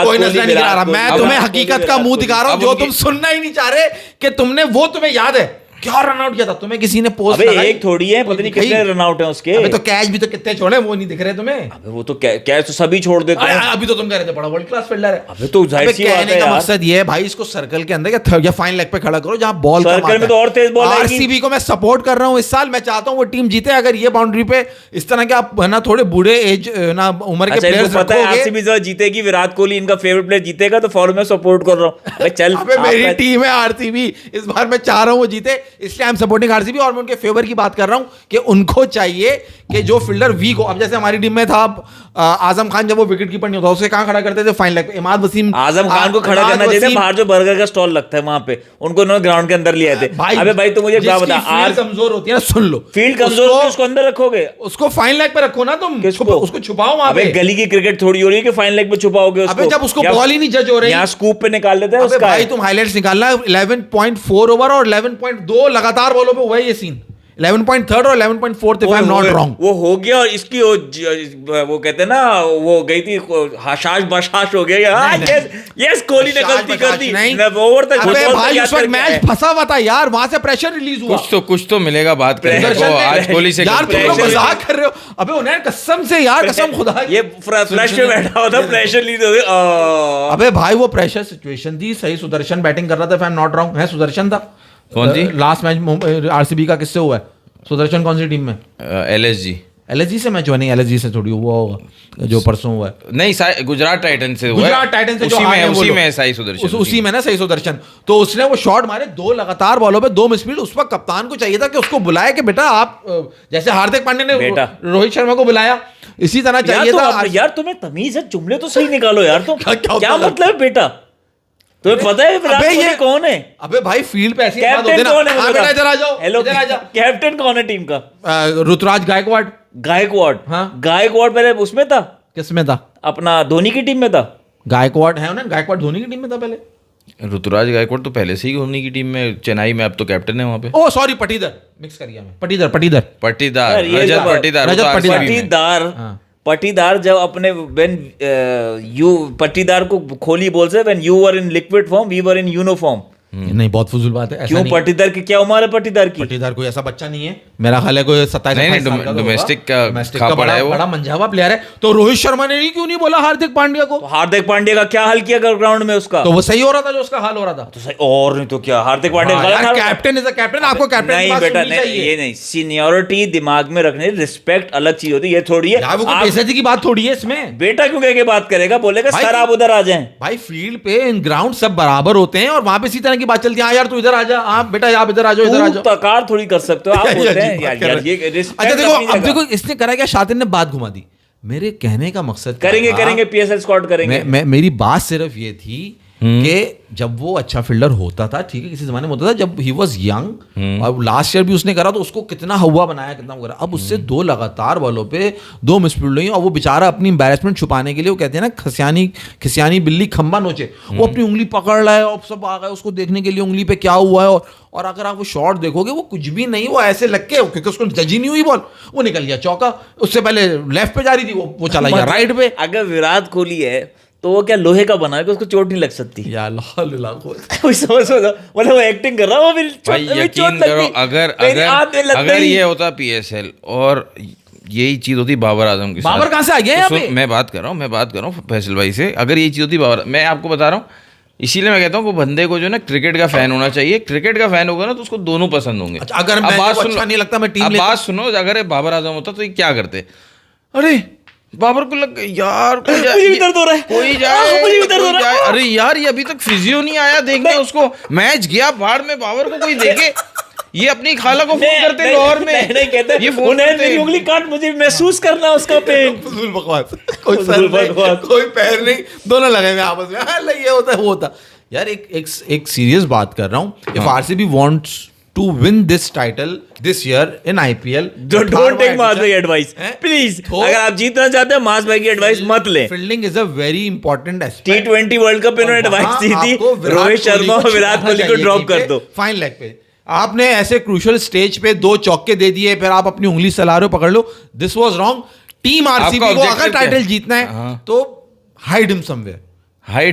कोई नजला नहीं गिरा रहा, मैं तुम्हें हकीकत का मुंह दिखा रहा हूं, जो तुम सुनना ही नहीं चाह रहे कि तुमने वो, तुम्हें याद है क्या रन आउट किया था, तुम्हें किसी ने पोस्ट लगाई, एक थोड़ी है, पता नहीं कितने रन आउट हैं उसके। अबे तो कैच भी तो कितने छोड़े, वो नहीं दिख रहे तुम्हें। अबे वो तो कैच तो सभी छोड़ देते हैं। अभी तो तुम कह रहे थे बड़ा वर्ल्ड क्लास फील्डर है। अबे तो जाहिर सी बात है यार, मकसद ये है भाई, इसको सर्कल के अंदर या फाइन लेग पे खड़ा करो जहां बॉल सर्कल में तो और तेज बॉल आएगी। आरसीबी को मैं सपोर्ट कर रहा हूं इस साल, मैं चाहता हूं वो टीम जीते। अगर ये बाउंड्री पे इस तरह के आप ना थोड़े बूढ़े एज ना उम्र के प्लेयर्स रखोगे, आरसीबी जो जीतेगी, विराट कोहली इनका फेवरेट प्लेयर जीतेगा, तो फॉर मैं सपोर्ट कर रहा हूं। चल मेरी टीम है आरसीबी, इस बार मैं चाह रहा हूं वो जीते, इसलिए आई एम सपोर्टिंग आरसीबी। और मैं उनके फेवर की बात कर रहा हूं कि उनको चाहिए कि जो फील्डर वीक हो, अब जैसे हमारी टीम में था आजम खान, जब वो विकेट कीपर नहीं होता उसे कहां खड़ा करते थे, फाइन लेग पे। इमाद वसीम, आजम खान को खड़ा करना चाहिए था बाहर जो बर्गर का स्टॉल लगता है वहां पे, उनको उन्होंने ग्राउंड के अंदर लिया थे। अबे भाई तू मुझे क्या बता, आज कमजोर होती है ना, सुन लो, फील्ड कमजोर होती है, उसको अंदर रखोगे, उसको फाइन लेग पे रखो ना तुम, उसको छुपाओ वहां पे। गली की क्रिकेट थोड़ी हो रही है कि फाइन लेग पे छुपाओगे उसको। अबे जब उसको बॉल ही नहीं जज हो रही, यहां स्कूप पे निकाल लेते हैं उसका। भाई तुम हाइलाइट्स निकालना, 11.4 ओवर और 11.2 लगातार बॉलों पे हुआ है ये सीन, 11.3 और 11.4 if I'm not wrong। वो हो गया, और इसकी वो कहते हैं ना, वो गई थी हशाश बशाश हो गया। यस कोहली ने गलती कर दी, ओवर तक भाई उस वक्त मैच फंसा हुआ था यार, वहां से प्रेशर रिलीज हुआ। कुछ तो मिलेगा बात करने को आज कोहली से। यार तुम लोग मजाक कर रहे हो। अबे उन्हें कसम से यार, कसम खुदा, ये फ्लैश में बैठा हुआ था, प्रेशर रिलीज हो गया। अबे भाई वो प्रेशर सिचुएशन थी, सही सुदर्शन बैटिंग कर रहा था, if I'm not wrong, है सुदर्शन था। कौन सी लास्ट मैच आरसीबी का किससे हुआ है? सुदर्शन कौन सी टीम में? एलएसजी से मैच हुआ नहीं, एलएसजी से थोड़ी वो जो परसों हुआ है, नहीं गुजरात टाइटन से हुआ, गुजरात टाइटन से उसी में सही सुदर्शन, उसी में ना सही सुदर्शन। तो उसने वो शॉट मारे 2 लगातार बॉलों पे 2 मिसफील्ड। उस वक्त कप्तान को चाहिए था कि उसको बुलाए कि बेटा आप, जैसे हार्दिक पांड्या ने रोहित शर्मा को बुलाया, इसी तरह चाहिए था। यार तुम्हें तमीज है, जुमले तो सही निकालो यार, तुम क्या मतलब है बेटा, तुम्हें पता है विराट कोहली कौन है? अबे भाई फील्ड पे ऐसी बात होती कैप्टन कौन है? बेटा इधर आ जाओ, हेलो कैप्टन कौन है टीम का? ऋतुराज गायकवाड़। हाँ गायकवाड़ पहले उसमें था, किसमें था? अपना धोनी की टीम में था। गायकवाड़ है ना, गायकवाड़ धोनी की टीम में था पहले। ऋतुराज गायकवाड़ तो पहले से ही धोनी की टीम में, चेन्नई में, अब तो कैप्टन है वहां पे। ओ सॉरी, पटीदार मिक्स कर गया मैं, पटीदार पटीदार जब अपने पटीदार को कोहली बोल से when you were in liquid form we were in uniform. नहीं बहुत फजूल बात है। क्यों? पटीदार की क्या उम्र है? पटीदार कोई ऐसा बच्चा नहीं है, मेरा ख्याल है कोई 27-28 डोमेस्टिक का बड़ा मंझावा प्लेयर है। तो रोहित शर्मा ने क्यों नहीं बोला हार्दिक पांड्या को? हार्दिक पांड्या का क्या हाल किया ग्राउंड में उसका? तो वो सही हो रहा था जो उसका हाल हो रहा था, तो सही। और नहीं तो क्या, Hardik Pandya captain is a captain, आपको कैप्टन नहीं बेटा, ये नहीं, सीनियरिटी दिमाग में रखने, रिस्पेक्ट अलग चीज होती है, ये थोड़ी है। बेइज्जती की बात थोड़ी है इसमें। बेटा क्यों कह के बात करेगा, बोलेगा सर आप उधर आ जाएं। भाई फील्ड पे इन ग्राउंड सब बराबर होते हैं और वहां पे इसी तरह की बात चलती है, यार तू इधर आ जा, आप बेटा आप इधर आ जाओ, इधर आ जाओ। तकार थोड़ी कर सकते हो आप, बोलते हैं यार ये। अच्छा देखो, अब देखो इसने करा क्या, शातिन ने बात घुमा दी। मेरे कहने का मकसद करेंगे पीएसएल स्क्वाड करेंगे। मेरी बात सिर्फ ये थी कि जब वो अच्छा फील्डर होता था, ठीक है, किसी जमाने में होता था, जब ही वाज यंग, और लास्ट ईयर भी उसने करा तो उसको कितना हवा बनाया, कितना करा। अब उससे 2 लगातार बॉलों पे 2 मिसफील्ड हुई और वो बेचारा अपनी एम्बैरेसमेंट छुपाने के लिए, वो कहते हैं ना खसियानी बिल्ली खंबा नोचे, वो अपनी उंगली पकड़ रहा है और सब आ गए उसको देखने के लिए उंगली पे क्या हुआ है। और अगर आप वो शॉट देखोगे वो कुछ भी नहीं, वो ऐसे लग के, क्योंकि उसको जज ही नहीं हुई बॉल, वो निकल गया चौका। उससे पहले लेफ्ट पे जा रही थी, वो चला गया राइट पे। अगर विराट कोहली है तो वो क्या लोहे का बना है कि उसको चोट नहीं लग सकती? या कोई समझ मतलब वो एक्टिंग कर रहा है, वो भी भाई यकीन करो, अगर ये होता पीएसएल और यही चीज होती बाबर आजम के साथ। बाबर कहाँ से आ गया यहाँ पे? मैं बात कर रहा हूँ फैसल भाई से, अगर ये चीज होती बाबर, मैं आपको बता रहा हूँ, इसीलिए मैं कहता हूँ वो बंदे को जो ना क्रिकेट का फैन होना चाहिए। क्रिकेट का फैन होगा ना तो उसको दोनों पसंद होंगे। अच्छा, अगर मैं अच्छा नहीं लगता मैं टीम बात सुनो, अगर बाबर आजम होता तो ये क्या करते? अरे बाबर को लग यार मुझे भी दर्द हो रहा है, कोई जाए, मुझे भी दर्द हो रहा है। अरे यार ये अभी तक फिजियो नहीं आया देखने उसको, मैच गया बाहर में, बाबर को कोई देखे। ये अपनी खाला को फोन करते लाहौर में, नहीं कहते ये फोन मेरी उंगली काट, मुझे महसूस करना उसका पेन। फुल बकवास, कोई सर नहीं, कोई पैर नहीं, दोनों लगे हुए आपस में। हाँ, ये होता है वो होता। यार एक सीरियस बात कर रहा हूँ, if RCB wants to win this title this year in IPL, don't take मास भाई एडवाइस प्लीज। अगर आप जीतना चाहते हैं मास भाई की एडवाइस मत ले। Fielding is a very important aspect. T20 world cup इन्होंने एडवाइस दी थी, रोहित शर्मा और विराट कोहली को ड्रॉप कर दो फाइन लेग पे। आपने ऐसे क्रूशियल स्टेज पे 2 चौके दे दिए, फिर आप अपनी उंगली सला रहे हो, पकड़ लो। This was wrong. Team RCB को अगर टाइटल जीतना है तो हाइड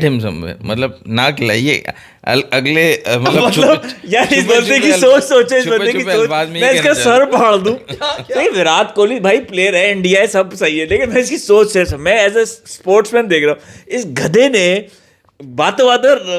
हिम समवेयर, मतलब ना खिलाइए अगले, मतलब यार इस बंदे की सोच सोचो, इस बंदे की सोच, मैं इसका सर फाड़ दूं। नहीं, विराट कोहली भाई प्लेयर है, इंडिया है, सब सही है, लेकिन मैं इसकी सोच से, मैं एज ए स्पोर्ट्समैन देख रहा हूँ, इस गधे ने बातों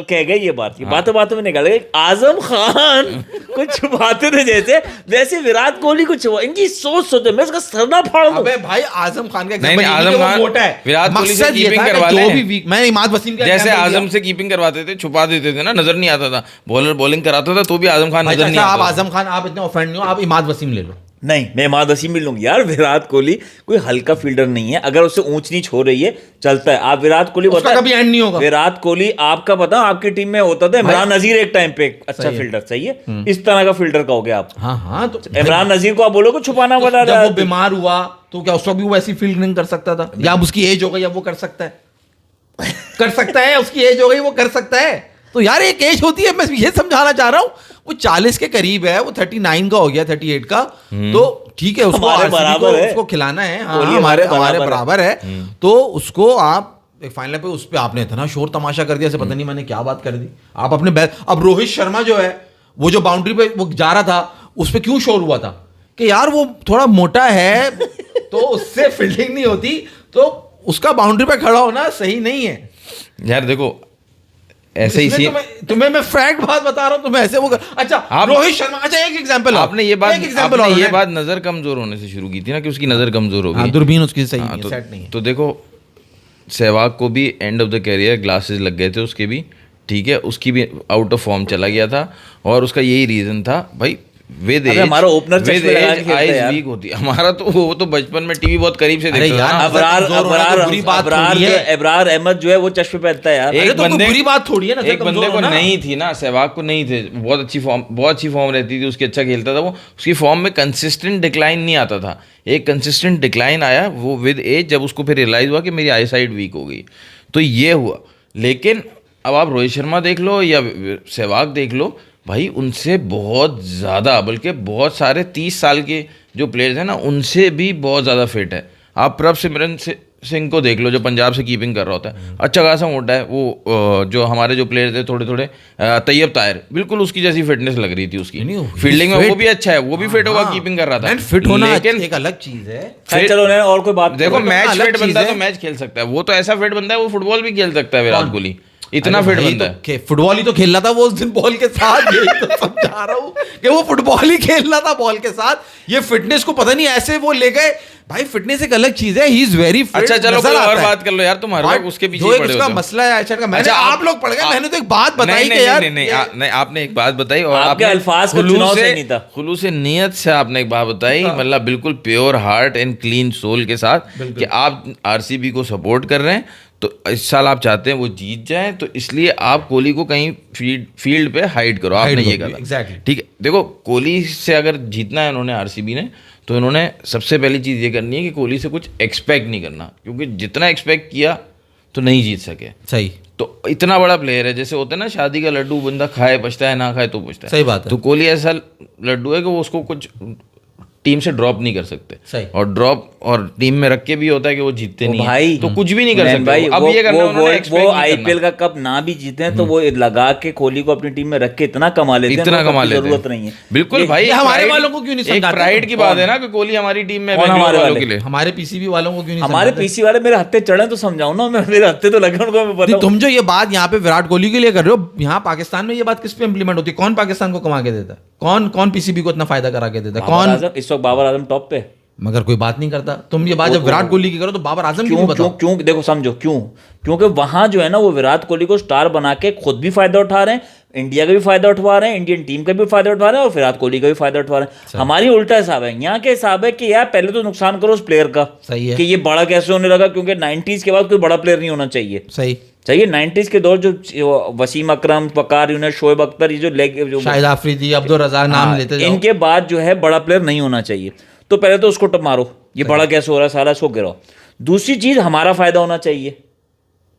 कह गए ये बात, बातों में निकाल गए। आजम खान कुछ छुपाते थे जैसे, वैसे विराट कोहली को छुपा। इनकी सोच सोचे, मैं इसका सर ना फाड़ दूं। अबे भाई आजम खान का नहीं, आजम खान मोटा है, विराट कोहली से कीपिंग करवा ले, जो भी मैं इमाद वसीम का जैसे आजम से कीपिंग करवाते थे, छुपा देते थे ना, नजर नहीं आता था, बॉलर बॉलिंग कराता था तो भी आजम खान नजर नहीं आता। आप आजम खान, आप इतने ऑफेंड नहीं हो, आप इमाद वसीम ले लो। नहीं, मैं इमाद वसीम भी लूंगी यार। विराट कोहली कोई हल्का फील्डर नहीं है, अगर उससे ऊंच नीच हो रही है चलता है। आप विराट कोहली उसका कभी एंड नहीं होगा। विराट कोहली आपका पता, आपकी टीम में होता था इमरान नजीर एक टाइम पे अच्छा फील्डर, सही है, इस तरह का फील्डर कहोगे आप। हाँ, तो इमरान नजीर को आप बोलो कि छुपाना बना, जब वो बीमार हुआ तो क्या उसका भी वो ऐसी फील्डिंग कर सकता था? या उसकी एज हो गई, अब वो कर सकता है कर सकता है, उसकी एज हो गई, वो कर सकता है। तो यार एक एज होती है, मैं ये समझाना चाह रहा हूँ, वो 40 के करीब है, वो 39 का हो गया, 38 का, तो ठीक है, उसको बराबर है, उसको खिलाना है। हाँ, हमारे बराबर है, तो उसको आप एक फाइनल पे उस पे आपने इतना शोर तमाशा कर दिया, से पता नहीं मैंने क्या बात कर दी। आप अपने अब रोहित शर्मा जो है, वो जो बाउंड्री पे वो जा रहा था, उस पे क्यों शोर हुआ था कि यार वो थोड़ा मोटा है तो उससे फील्डिंग नहीं होती, तो उसका बाउंड्री पे खड़ा होना सही नहीं है। यार देखो ऐसे ही तुम्हें मैं फैक्ट बात बता रहा हूँ, तुम्हें ऐसे वो अच्छा रोहित शर्मा। अच्छा एक एग्जांपल, आपने ये बात नजर कमजोर होने से शुरू की थी ना, कि उसकी नजर कमजोर हो गई, दूरबीन उसकी सही नहीं है, सेट नहीं है। तो देखो सहवाग को भी end of the career glasses लग गए थे उसके भी, ठीक है, उसकी भी आउट ऑफ फॉर्म चला गया था, और उसका यही रीजन था भाई, विद एज हमारा ओपनर चश्मे लगा के खेलता है यार, वीक होती है हमारा, तो वो तो बचपन में टीवी बहुत करीब से देखता था। अबरार अहमद जो है वो चश्मे पहनता है यार। एक बंदे बुरी बात थोड़ी है ना, एक बंदे को नहीं थी ना, सहवाग को नहीं थे, बहुत अच्छी फॉर्म रहती थी उसकी, अच्छा खेलता था वो, उसकी फॉर्म में कंसिस्टेंट डिक्लाइन नहीं आता था। एक कंसिस्टेंट डिक्लाइन आया वो विद एज, जब उसको फिर रियलाइज हुआ कि मेरी आई साइड वीक हो गई, तो ये हुआ। लेकिन अब आप रोहित शर्मा देख लो या सहवाग देख लो भाई, उनसे बहुत ज़्यादा, बल्कि बहुत सारे 30 साल के जो प्लेयर्स हैं ना, उनसे भी बहुत ज़्यादा फिट है। आप प्रभसिमरन सिंह को देख लो, जो पंजाब से कीपिंग कर रहा होता है, अच्छा खासा मोटा है वो। जो हमारे जो प्लेयर थे थोड़े तैयब ताहिर, बिल्कुल उसकी जैसी फिटनेस लग रही थी उसकी, फील्डिंग में वो भी अच्छा है, वो भी फिट होगा, कीपिंग कर रहा था। फिट होना एक अलग चीज है। चलो और कोई बात देखो, मैच फिट बंदा तो मैच खेल सकता है, वो तो ऐसा फिट बंदा है, वो फुटबॉल भी खेल सकता है। विराट कोहली इतना फिट बंदा है, फुटबॉल ही तो खेल रहा था वो उस दिन बॉल के साथ। यही तो समझा रहा हूँ कि वो फुटबॉल ही खेल रहा था बॉल के साथ। ये फिटनेस को पता नहीं ऐसे वो ले गए भाई, फिटनेस एक अलग चीज है, ही इज वेरी फिट। अच्छा चलो कोई और बात कर लो यार, तुम्हारे लोग उसके पीछे पड़े उसका मसला है आयशा का। मैंने आप लोग पढ़ गए, मैंने तो एक बात बताई कि यार नहीं, आपने एक बात बताई और आपके अल्फाज का चुनाव से नहीं था, खुलूस नियत से आपने एक बात बताई, मतलब बिल्कुल pure heart and clean soul के साथ, कि आप आरसीबी को सपोर्ट कर रहे हैं, तो इस साल आप चाहते हैं वो जीत जाए, तो इसलिए आप कोहली को कहीं फील्ड पे हाइड करो, आपने ये कहा। ठीक है, देखो कोहली से अगर जीतना है उन्होंने आरसीबी ने, तो इन्होंने सबसे पहली चीज़ ये करनी है कि कोहली से कुछ एक्सपेक्ट नहीं करना, क्योंकि जितना एक्सपेक्ट किया तो नहीं जीत सके। सही, तो इतना बड़ा प्लेयर है, जैसे होता है ना शादी का लड्डू, बंदा खाए पछता है, ना खाए तो पछता है। सही बात है। तो कोहली ऐसा लड्डू है कि वो उसको कुछ टीम से ड्रॉप नहीं कर सकते। सही। और ड्रॉप और टीम में रख के भी होता है कि वो जीतते नहीं भाई है, तो कुछ भी नहीं कर हुनैन सकते भाई, अब ये करना उन्होंने expect वो नहीं आईपीएल करना। का कप ना भी जीते हैं तो वो लगा के कोहली को अपनी टीम में रख के इतना कमा लेते हैं, इतना तो कमा कप की लेते हैं। जरूरत नहीं है। बिल्कुल ये- भाई, ये हमारे pride- वालों को क्यों नहीं एक समझाते? प्राइड की बात है ना कि कोहली हमारी टीम में है, कौन बेंगलोर हमारे वालों वाले? के लिए। हमारे पीसीबी वालों को क्यों नहीं हमारे समझाते? पीसी वाले मेरे हत्थे चढ़े तो समझाऊं ना मैं, मेरे हत्थे तो लगे उनको, मैं नहीं, बताऊं। तुम जो ये बात यहाँ पे विराट कोहली के लिए कर रहे हो, यहाँ पाकिस्तान में ये बात किस पे इंप्लीमेंट होती है? कौन पाकिस्तान को कमा के देता है? कौन पीसीबी को इतना फायदा करा के देता है? बाबर कौन? आजम, इस वक्त बाबर आजम टॉप पे। मगर कोई बात नहीं करता। तुम ये बात जब विराट कोहली की करो तो बाबर आजम क्यों क्यों नहीं बताओ? क्यों क्यों देखो समझो क्यों, क्योंकि वहां जो है ना वो विराट कोहली को स्टार बना के खुद भी फायदा उठा रहे हैं, इंडिया का भी फायदा उठवा रहे हैं, इंडियन टीम का भी फायदा उठा रहे हैं और विराट कोहली का भी फायदा उठवा रहे हैं। हमारी उल्टा हिसाब है, यहाँ के हिसाब है कि यार पहले तो नुकसान करो उस प्लेयर का, सही है। कि ये बड़ा कैसे होने लगा, क्योंकि 90s के बाद कोई बड़ा प्लेयर नहीं होना चाहिए। सही। चाहिए 90s के दौर जो वसीम अकरम, वकार यूनुस, शोएब अख्तर, ये जो लेग जो शाहिद आफरीदी, अब्दुल रज़ाक नाम हाँ, लेते जाओ। इनके बाद जो है बड़ा प्लेयर नहीं होना चाहिए। तो पहले तो उसको मारो, ये बड़ा कैसे हो रहा है सारा, इसको गिराओ। दूसरी चीज हमारा फायदा होना चाहिए,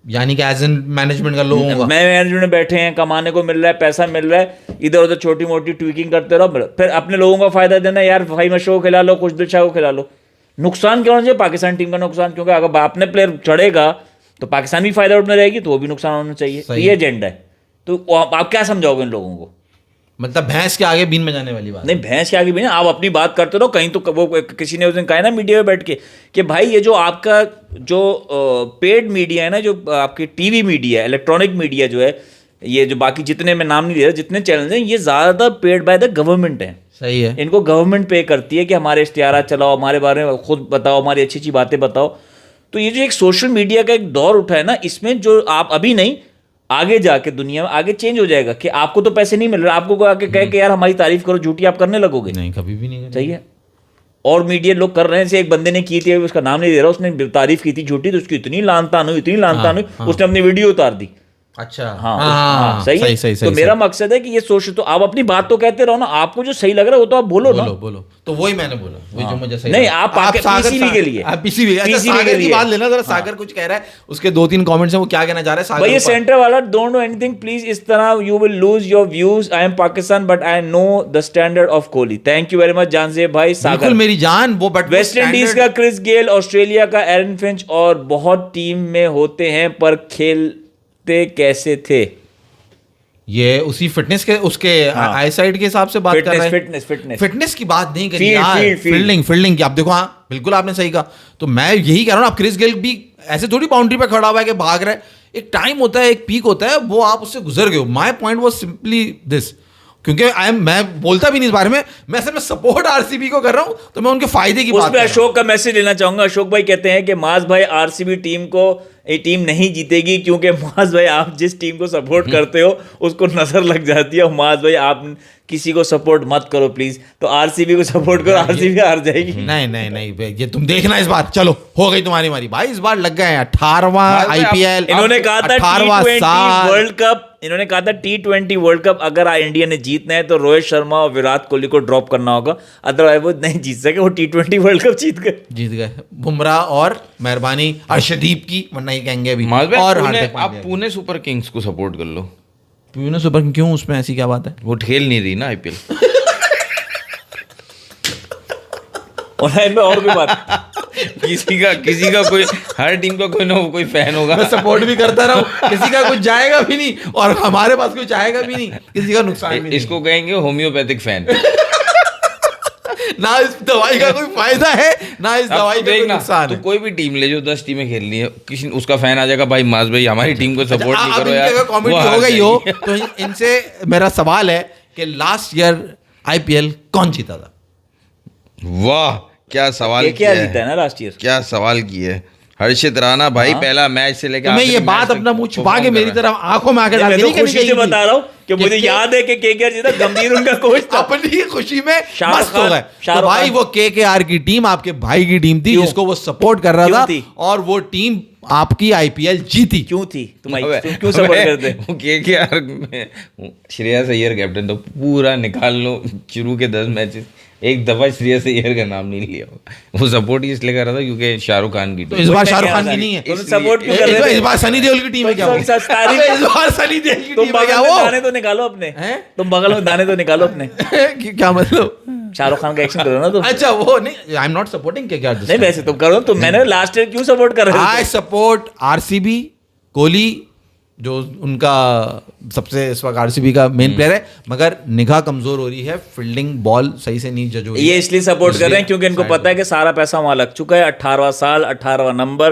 यानी कि एज एन मैनेजमेंट का लोगों का। मैं मैनेजमेंट में बैठे हैं, कमाने को मिल रहा है, पैसा मिल रहा है, इधर उधर छोटी मोटी ट्वीकिंग करते रहो, फिर अपने लोगों का फायदा देना, यार भाई मशो को खिला लो, कुछ दिल शाह को खिला लो। नुकसान क्या होना चाहिए? पाकिस्तान टीम का नुकसान, क्योंकि अगर अपने प्लेयर चढ़ेगा तो पाकिस्तान भी फायदा उठने रहेगी, तो वो भी नुकसान होना चाहिए। तो ये एजेंडा है। तो आप क्या समझाओगे इन लोगों को? मतलब भैंस के आगे बीन बजाने वाली बात। नहीं, भैंस के आगे भी नहीं, आप अपनी बात करते रहो। कहीं तो वो किसी ने उस दिन कहा है ना मीडिया में बैठ के कि भाई ये जो आपका जो पेड मीडिया है ना, जो आपकी टीवी मीडिया है, इलेक्ट्रॉनिक मीडिया जो है, ये जो बाकी जितने मैं नाम नहीं दे रहा, जितने चैनल हैं, ये ज़्यादातर पेड बाय द गवर्नमेंट है। सही है। इनको गवर्नमेंट पे करती है कि हमारे इश्तिहारात चलाओ, हमारे बारे में खुद बताओ, हमारी अच्छी अच्छी बातें बताओ। तो ये जो एक सोशल मीडिया का एक दौर उठा है ना, इसमें जो आप अभी नहीं, आगे जाके दुनिया में आगे चेंज हो जाएगा कि आपको तो पैसे नहीं मिल रहे, आपको कोई आके कहे कि यार हमारी तारीफ करो, झूठी आप करने लगोगे। नहीं, कभी भी नहीं करेंगे। सही है। और मीडिया लोग कर रहे हैं, जैसे एक बंदे ने की थी, उसका नाम नहीं दे रहा, उसने तारीफ की थी झूठी, तो उसकी इतनी लानतान हुई, उसने अपनी वीडियो उतार दी। अच्छा। हाँ, सही है। सही। तो मेरा मकसद है कि ये सोच, तो आप अपनी बात तो कहते रहो ना, आपको जो सही लग रहा है वो तो आप बोलो ना। बोलो। तो वही मैंने बोला, वही जो मुझे सही नहीं, लगा। आप PCB के लिए। आप PCB। अच्छा, PCB सागर के की लिए। बात लेना जरा। सागर कुछ कह रहा है, उसके 2-3 कमेंट्स हैं, वो क्या कहना चाह रहा है सागर भाई ये ऊपर? सेंटर वाला, डोंट डू एनीथिंग प्लीज, इस तरह you will lose your views. I am Pakistan but I know the standard of Kohli. Thank you very much Janzeb भाई। सागर, बिल्कुल मेरी जान वो, बट वेस्ट इंडीज का क्रिस गेल, ऑस्ट्रेलिया का एरन फिंच, और बहुत टीम में होते हैं पर खेलते कैसे थे? ये उसी फिटनेस के, उसके आई साइड के हिसाब से बात कर रहे हैं। फिटनेस की बात नहीं करी यार, फील्डिंग की। आप देखो, हाँ बिल्कुल आपने सही कहा। तो मैं यही कह रहा हूँ, आप क्रिस गेल भी ऐसे थोड़ी बाउंड्री पे खड़ा हुआ है कि भाग रहा है। एक टाइम होता है, एक पीक होता है, वो आप उससे गुजर गए हो। My point was simply this, क्योंकि मैं बोलता भी नहीं इस बारे में, मैं सिर्फ सपोर्ट आरसीबी को कर रहा हूँ, तो मैं उनके फायदे की बात कर रहा हूँ। अशोक का मैसेज लेना चाहूंगा। अशोक भाई कहते हैं कि माज भाई आरसीबी टीम को, ये टीम नहीं जीतेगी, क्योंकि माज भाई आप जिस टीम को सपोर्ट करते हो उसको नजर लग जाती है। माज भाई आप किसी को सपोर्ट मत करो प्लीज, तो आरसीबी को सपोर्ट करो, आरसीबी हार जाएगी। नहीं, ये तुम देखना इस बार। चलो, हो गई तुम्हारी मारी भाई, इस बार लग गए हैं 18वां आईपीएल। इन्होंने कहा था T20 वर्ल्ड कप, इन्होंने कहा था T20 वर्ल्ड कप अगर इंडिया ने जीतना है तो रोहित शर्मा और विराट कोहली को ड्रॉप करना होगा, अदरवाइज वो नहीं जीत सके। वो T20 वर्ल्ड कप जीत गए। बुमराह और मेहरबानी अर्शदीप की, वरना ये कहेंगे अभी। और हार्दिक आप पांड्या। पुणे सुपर किंग्स को सपोर्ट कर लो। पुणे सुपर किंग्स क्यों? उसमें ऐसी क्या बात है? वो खेल नहीं रही ना आईपीएल। और कोई बात किसी का कोई, हर टीम का कोई ना कोई फैन होगा। मैं सपोर्ट भी करता रहूं, किसी का कुछ जाएगा भी नहीं और हमारे पास कुछ आएगा भी नहीं, किसी का नुकसान भी नहीं। इसको कहेंगे होम्योपैथिक फैन। ना इस दवाई का कोई फायदा है, ना इस दवाई का कोई नुकसान तो है। कोई भी टीम ले जो 10 टीमें खेलनी है, किसी उसका फैन आ जाएगा, भाई माज भाई हमारी टीम को सपोर्ट नहीं करो यार, कॉमेडी हो गई हो। तो इनसे मेरा सवाल है कि लास्ट ईयर आईपीएल कौन जीता था? वाह, क्या सवाल क्या जीता है ना लास्ट ईयर, क्या सवाल किया है हर्षित राणा भाई। पहला मैच से लेकर मैं ये बात अपना मुंह छुपा के मेरी तरफ आंखों में आके डाल मैं तो खुशी से बता रहा हूँ कि मुझे याद है कि केकेआर जीता, गंभीर उनका कोच था। अपनी खुशी में मस्त हो गए। तो शाहरुख भाई वो केकेआर की टीम आपके भाई की टीम थी, जिसको वो सपोर्ट कर रहा था, और वो टीम आपकी आईपीएल जीती। क्यों थी? तुम क्यों सपोर्ट करते? केकेआर में श्रेयस अय्यर कैप्टन, तो पूरा निकाल लो शुरू के 10 मैचेस, एक दफा श्रेयस अय्यर का नाम नहीं लिया। वो सपोर्ट ही इसलिए कर रहा था क्योंकि शाहरुख खान की तो इस बार शाहरुख खान की नहीं है, सपोर्ट क्यों कर रहे थे? इस बार सनी देओल की टीम है क्या? इस बार सनी देओल की तुम टीम है क्या? बगल में वो दाने तो निकालो अपने, तुम बगल में दाने तो निकालो अपने। क्या मतलब? शाहरुख खान का एक्शन करो ना तुम। अच्छा वो नहीं, I am not supporting KKR. नहीं वैसे तुम करो, तो मैंने लास्ट ईयर क्यों सपोर्ट कर रहे हो? आई सपोर्ट आरसीबी, कोहली जो उनका सबसे इस वक्त आरसीबी का मेन प्लेयर है, मगर निगाह कमजोर हो रही है, फील्डिंग बॉल सही से नहीं जज हो रही ये है। इसलिए सपोर्ट कर रहे हैं क्योंकि इनको पता है कि सारा पैसा वहां लग चुका है। 18वां साल, 18वां नंबर,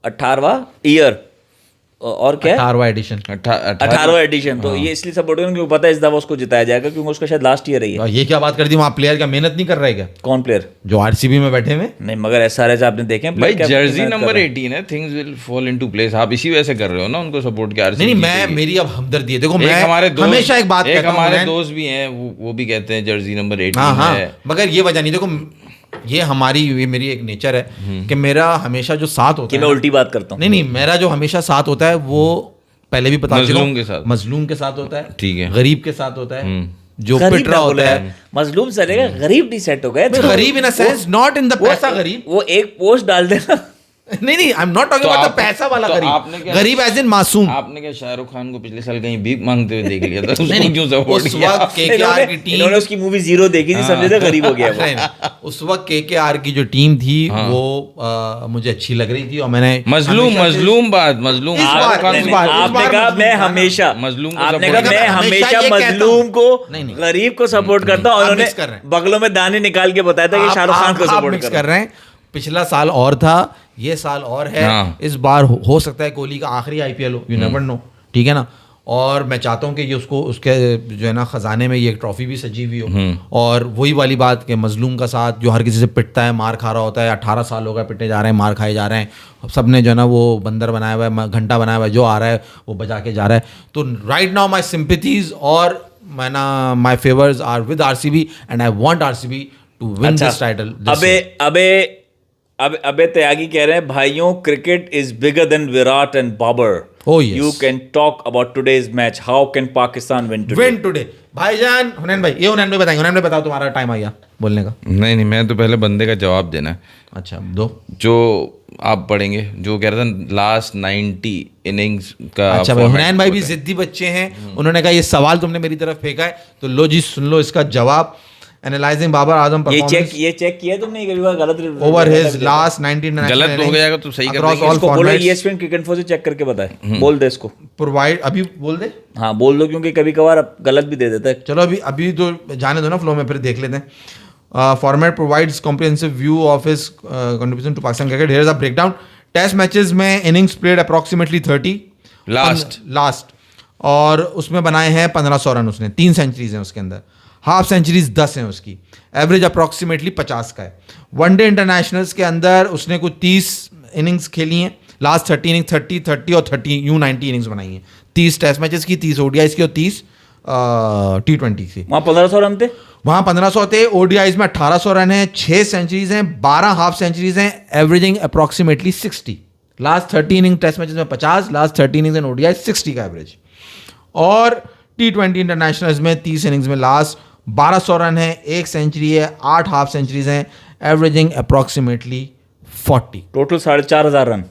18वां ईयर, और क्या है 18वां एडिशन। 18वां एडिशन। तो ये इसलिए सपोर्ट करें क्योंकि पता है इस दफा उसको जिताया जाएगा, क्योंकि उसका शायद लास्ट ईयर है ये। ये क्या बात कर दी, वहाँ प्लेयर क्या मेहनत नहीं कर रहे क्या? कौन प्लेयर? जो आरसीबी में बैठे हुए। नहीं मगर SRH आपने देखे हैं भाई player क्या जर्सी मेहनत कर नंबर रहे हैं। 18 है, things will fall into place. आप इसी वजह से कर रहे हो ना उनको सपोर्ट के। नहीं मैं मेरी अब हमदर्दी है, देखो एक मैं हमारे दोस्त, हमेशा एक बात कहता हूं, हमारे मैं- दोस्त भी हैं, वो भी कहते हैं जर्सी नंबर 18 हाँ हाँ, है। मगर ये वजह नहीं, देखो ये मेरी एक नेचर है कि मेरा हमेशा जो साथ होता कि है मैं ना- उल्टी बात करता हूँ। नहीं मेरा जो हमेशा साथ होता है वो पहले भी पता चला, मजलूम के साथ। मजलूम के साथ होता है, ठीक है। गरीब के साथ होता है, जो गरीब पिट रहा ना बोले होता यार, है। मजलूम चलेगा, गरीब नहीं सेट हो गए तो गरीब in a sense, not in the पैसा गरीब। वो एक पोस्ट डाल देना। नहीं आई एम नॉट टॉकिंग तो अबाउट द आप- पैसा वाला तो आपने गरीब, क्या- गरीब एज इन मासूम। आपने क्या शाहरुख खान को पिछले साल कहीं भीख मांगते हुए देख लिया था? उसको नहीं, क्यों सपोर्ट उस किया? वक्त केकेआर की टीम, इन्होंने उसकी मूवी जीरो देखी थी, समझे थे गरीब हो गया वो। नहीं, उस वक्त केकेआर की जो टीम थी वो मुझे अच्छी लग रही थी और मैंने मजलूम हमेशा से- मजलूम बात मजलूम इस शाहरुख बार- खान इस को- बार- आपने कहा मजलूम मैं था ना। हमेशा मजलूम को आपने support कहा मैं करता हूं। हमेशा हमेशा ये कहता मजलूम हूं। को नहीं। गरीब को सपोर्ट करता हूं। आप उन्होंने mix कर रहे हैं। बगलों में दाने निकाल के बताया था कि शाहरुख खान को आप सपोर्ट मिक्स कर कर रहे हैं। पिछला साल और था, ये साल और है। हाँ। इस बार हो सकता है कोहली का आखिरी आईपीएल हो, यू नेवर नो, ठीक है ना। और मैं चाहता हूँ कि ये उसको उसके जो है ना खजाने में ये एक ट्रॉफी भी सजी हुई हो। और वही वाली बात कि मजलूम का साथ, जो हर किसी से पिटता है, मार खा रहा होता है, 18 साल हो गए पिटने जा रहे हैं, मार खाए जा रहे हैं, सब ने जो है ना वो बंदर बनाया हुआ है, घंटा बनाया हुआ है, जो आ रहा है वो बजा के जा रहा है। तो राइट नाउ माई सिंपैथीज और my favours are with RCB and I want RCB to win this title. अबे त्यागी कह रहे हैं भाइयों, cricket is bigger than Virat and Babar. Oh, yes. You can talk about today's match. How can Pakistan win today? Win today. भाईजान हुनैन भाई, ये हुनैन भाई बताएंगे। हुनैन भाई बताओ, तुम्हारा टाइम आ गया बोलने का। नहीं मैं तो पहले बंदे का जवाब देना है अच्छा दो। जो आप पढ़ेंगे, जो कह रहा था लास्ट 90 इनिंग्स का। अच्छा भाई, format हुनैन भाई भी होता है। जिद्दी बच्चे हैं, उन्होंने कहा ये सवाल तुमने मेरी तरफ फेंका है तो लो जी सुन लो इसका जवाब। एनालाइजिंग बाबर आजम ये परफॉर्मेंस चेक किया तुमने कभी बार गलत ओवर हिज लास्ट 19 गलत हो गया तो सही कर across देंगे। all इसको बोलो formats। ESPN क्रिकेट इन्फो से चेक करके बताए। बोल दे इसको। प्रोवाइड अभी बोल दे। हाँ बोल दो, क्योंकि कभी कभार गलत भी दे देता है। चलो अभी तो जाने दो ना फ्लो में, फिर देख लेते हैं। Format provides comprehensive view of his contribution to Pakistan cricket. Here is a breakdown. Test matches में इनिंग्स प्लेड अप्रॉक्सीमेटली 30 लास्ट, और उसमें बनाए हैं 1500 रन उसने, 3 सेंचुरीज हैं उसके अंदर, हाफ सेंचुरीज 10 हैं उसकी, एवरेज अप्रॉक्सीमेटली 50 का है। वनडे इंटरनेशनल्स के अंदर उसने कुछ 30 इनिंग्स खेली हैं, लास्ट 30 इनिंग्स 30 और 30 यूं 90 इनिंग्स बनाई हैं, 30 टेस्ट मैचेस की, 30 ओडीआईज की और 30 T20 की। वहाँ 1500 रन थे, वहाँ 1500 थे। ओडीआईज में 1800 रन है, 6 सेंचुरीज हैं, 12 हाफ सेंचुरीज हैं, averaging approximately 60। Last 30 inning test matches में 50, लास्ट 30 इनिंग्स इन ओडीआई 60 का एवरेज। और T20 इंटरनेशनल्स में 30 इनिंग्स में लास्ट 1200 रन है, 1 सेंचुरी है, 8 हाफ सेंचुरीज हैं, averaging approximately 40। Total 4500 run.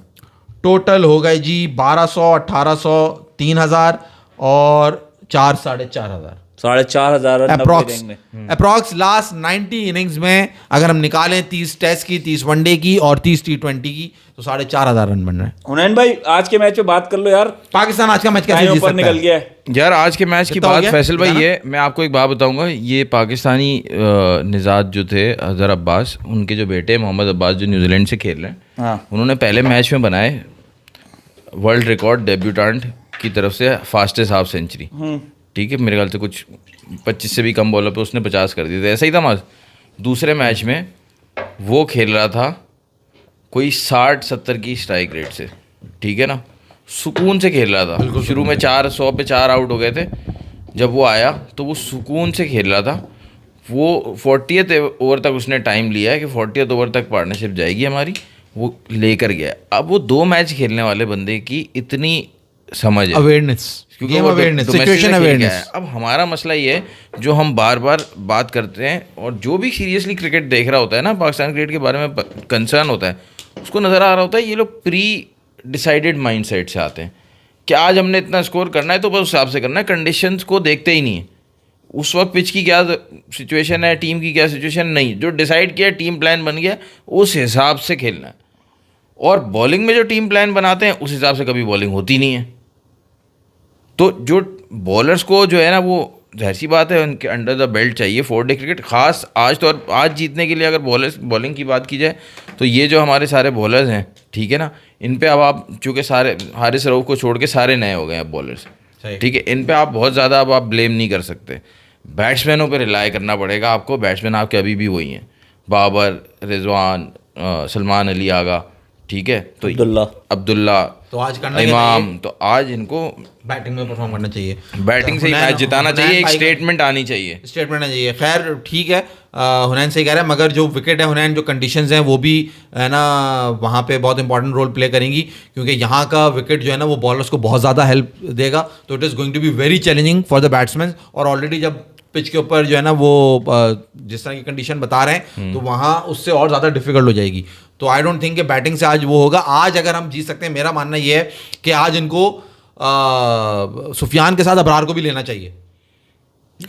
Total हो गए जी 1200, 1800, 3000 और 4 4500 4500 run approx. Approx last 90 innings में अगर हम निकालें 30 टेस्ट की, 30 वनडे की और 30 T20 की, तो 4500 रन बन रहे हैं। हुनैन भाई आज के मैच पे बात कर लो यार, पाकिस्तान आज का मैच कैसे टाइम जीत ऊपर सकता निकल है? गया है। यार आज के मैच की कितना हो बात गया? फैसल भाई, कितना? ये मैं आपको एक बात बताऊंगा। ये पाकिस्तानी निजात जो थे अजहर अब्बास, उनके जो बेटे मोहम्मद अब्बास जो न्यूजीलैंड से खेल रहे हैं, हाँ। उन्होंने पहले मैच में बनाए वर्ल्ड रिकॉर्ड डेब्यूटेंट की तरफ से फास्टेस्ट हाफ सेंचुरी। ठीक है, मेरे ख्याल से कुछ 25 से भी कम बॉलर पे उसने 50 कर दिए थे, ऐसा ही था। माज दूसरे मैच में वो खेल रहा था कोई 60-70 की स्ट्राइक रेट से, ठीक है ना, सुकून से खेल रहा था। शुरू में 400 पे 4 आउट हो गए थे, जब वो आया तो वो सुकून से खेल रहा था। वो 40th ओवर तक उसने टाइम लिया है कि 40th ओवर तक पार्टनरशिप जाएगी हमारी, वो लेकर गया। अब वो 2 मैच खेलने वाले बंदे की इतनी समझ है, अवेयरनेस, क्योंकि गेम वो अवेयरनेस, domestic सिचुएशन में खेल के अवेयरनेस। आया है। अब हमारा मसला ये है, जो हम बार बार बात करते हैं और जो भी सीरियसली क्रिकेट देख रहा होता है ना, पाकिस्तान क्रिकेट के बारे में कंसर्न होता है, उसको नज़र आ रहा होता है ये लोग प्री डिसाइडेड माइंडसेट से आते हैं कि आज हमने इतना स्कोर करना है तो बस उस हिसाब से करना है, कंडीशंस को देखते ही नहीं है। उस वक्त पिच की क्या सिचुएशन है, टीम की क्या सिचुएशन, नहीं, जो डिसाइड किया टीम प्लान बन गया उस हिसाब से खेलना है। और बॉलिंग में जो टीम प्लान बनाते हैं उस हिसाब से कभी बॉलिंग होती नहीं है। तो जो बॉलर्स को जो है ना, वो जाहिर सी बात है उनके अंडर द बेल्ट चाहिए 4 डे क्रिकेट। खास आज तो, और आज जीतने के लिए अगर बॉलिंग की बात की जाए तो ये जो हमारे सारे बॉलर्स हैं, ठीक है ना, इन पे अब आप चूँकि सारे हारिस रऊफ को छोड़ के सारे नए हो गए हैं बॉलर्स, ठीक है, इन पे आप बहुत ज़्यादा अब आप ब्लेम नहीं कर सकते। बैट्समैनों पे रिलाई करना पड़ेगा आपको। बैट्समैन आपके अभी भी वही हैं, बाबर, रिजवान, सलमान अली आगा, ठीक है, तो अब्दुल्ला, तो आज करना इमाम, तो आज इनको बैटिंग में परफॉर्म करना चाहिए, बैटिंग से ही मैच जिताना चाहिए, एक स्टेटमेंट आनी चाहिए, स्टेटमेंट आनी चाहिए। खैर ठीक है, हुनैन सही कह रहा है, मगर जो विकेट है हुनैन, जो कंडीशंस हैं वो भी है ना वहाँ पे बहुत इंपॉर्टेंट रोल प्ले करेंगी, क्योंकि यहाँ का विकेट जो है ना वो बॉलर्स को बहुत ज़्यादा हेल्प देगा। तो it is going to be very challenging for the batsman. और ऑलरेडी जब पिच के ऊपर जो है ना वो जिस तरह की कंडीशन बता रहे हैं तो वहाँ उससे और ज़्यादा डिफिकल्ट हो जाएगी। तो आई डोंट थिंक कि बैटिंग से आज वो होगा। आज अगर हम जीत सकते हैं, मेरा मानना ये है कि आज इनको सुफियान के साथ अबरार को भी लेना चाहिए,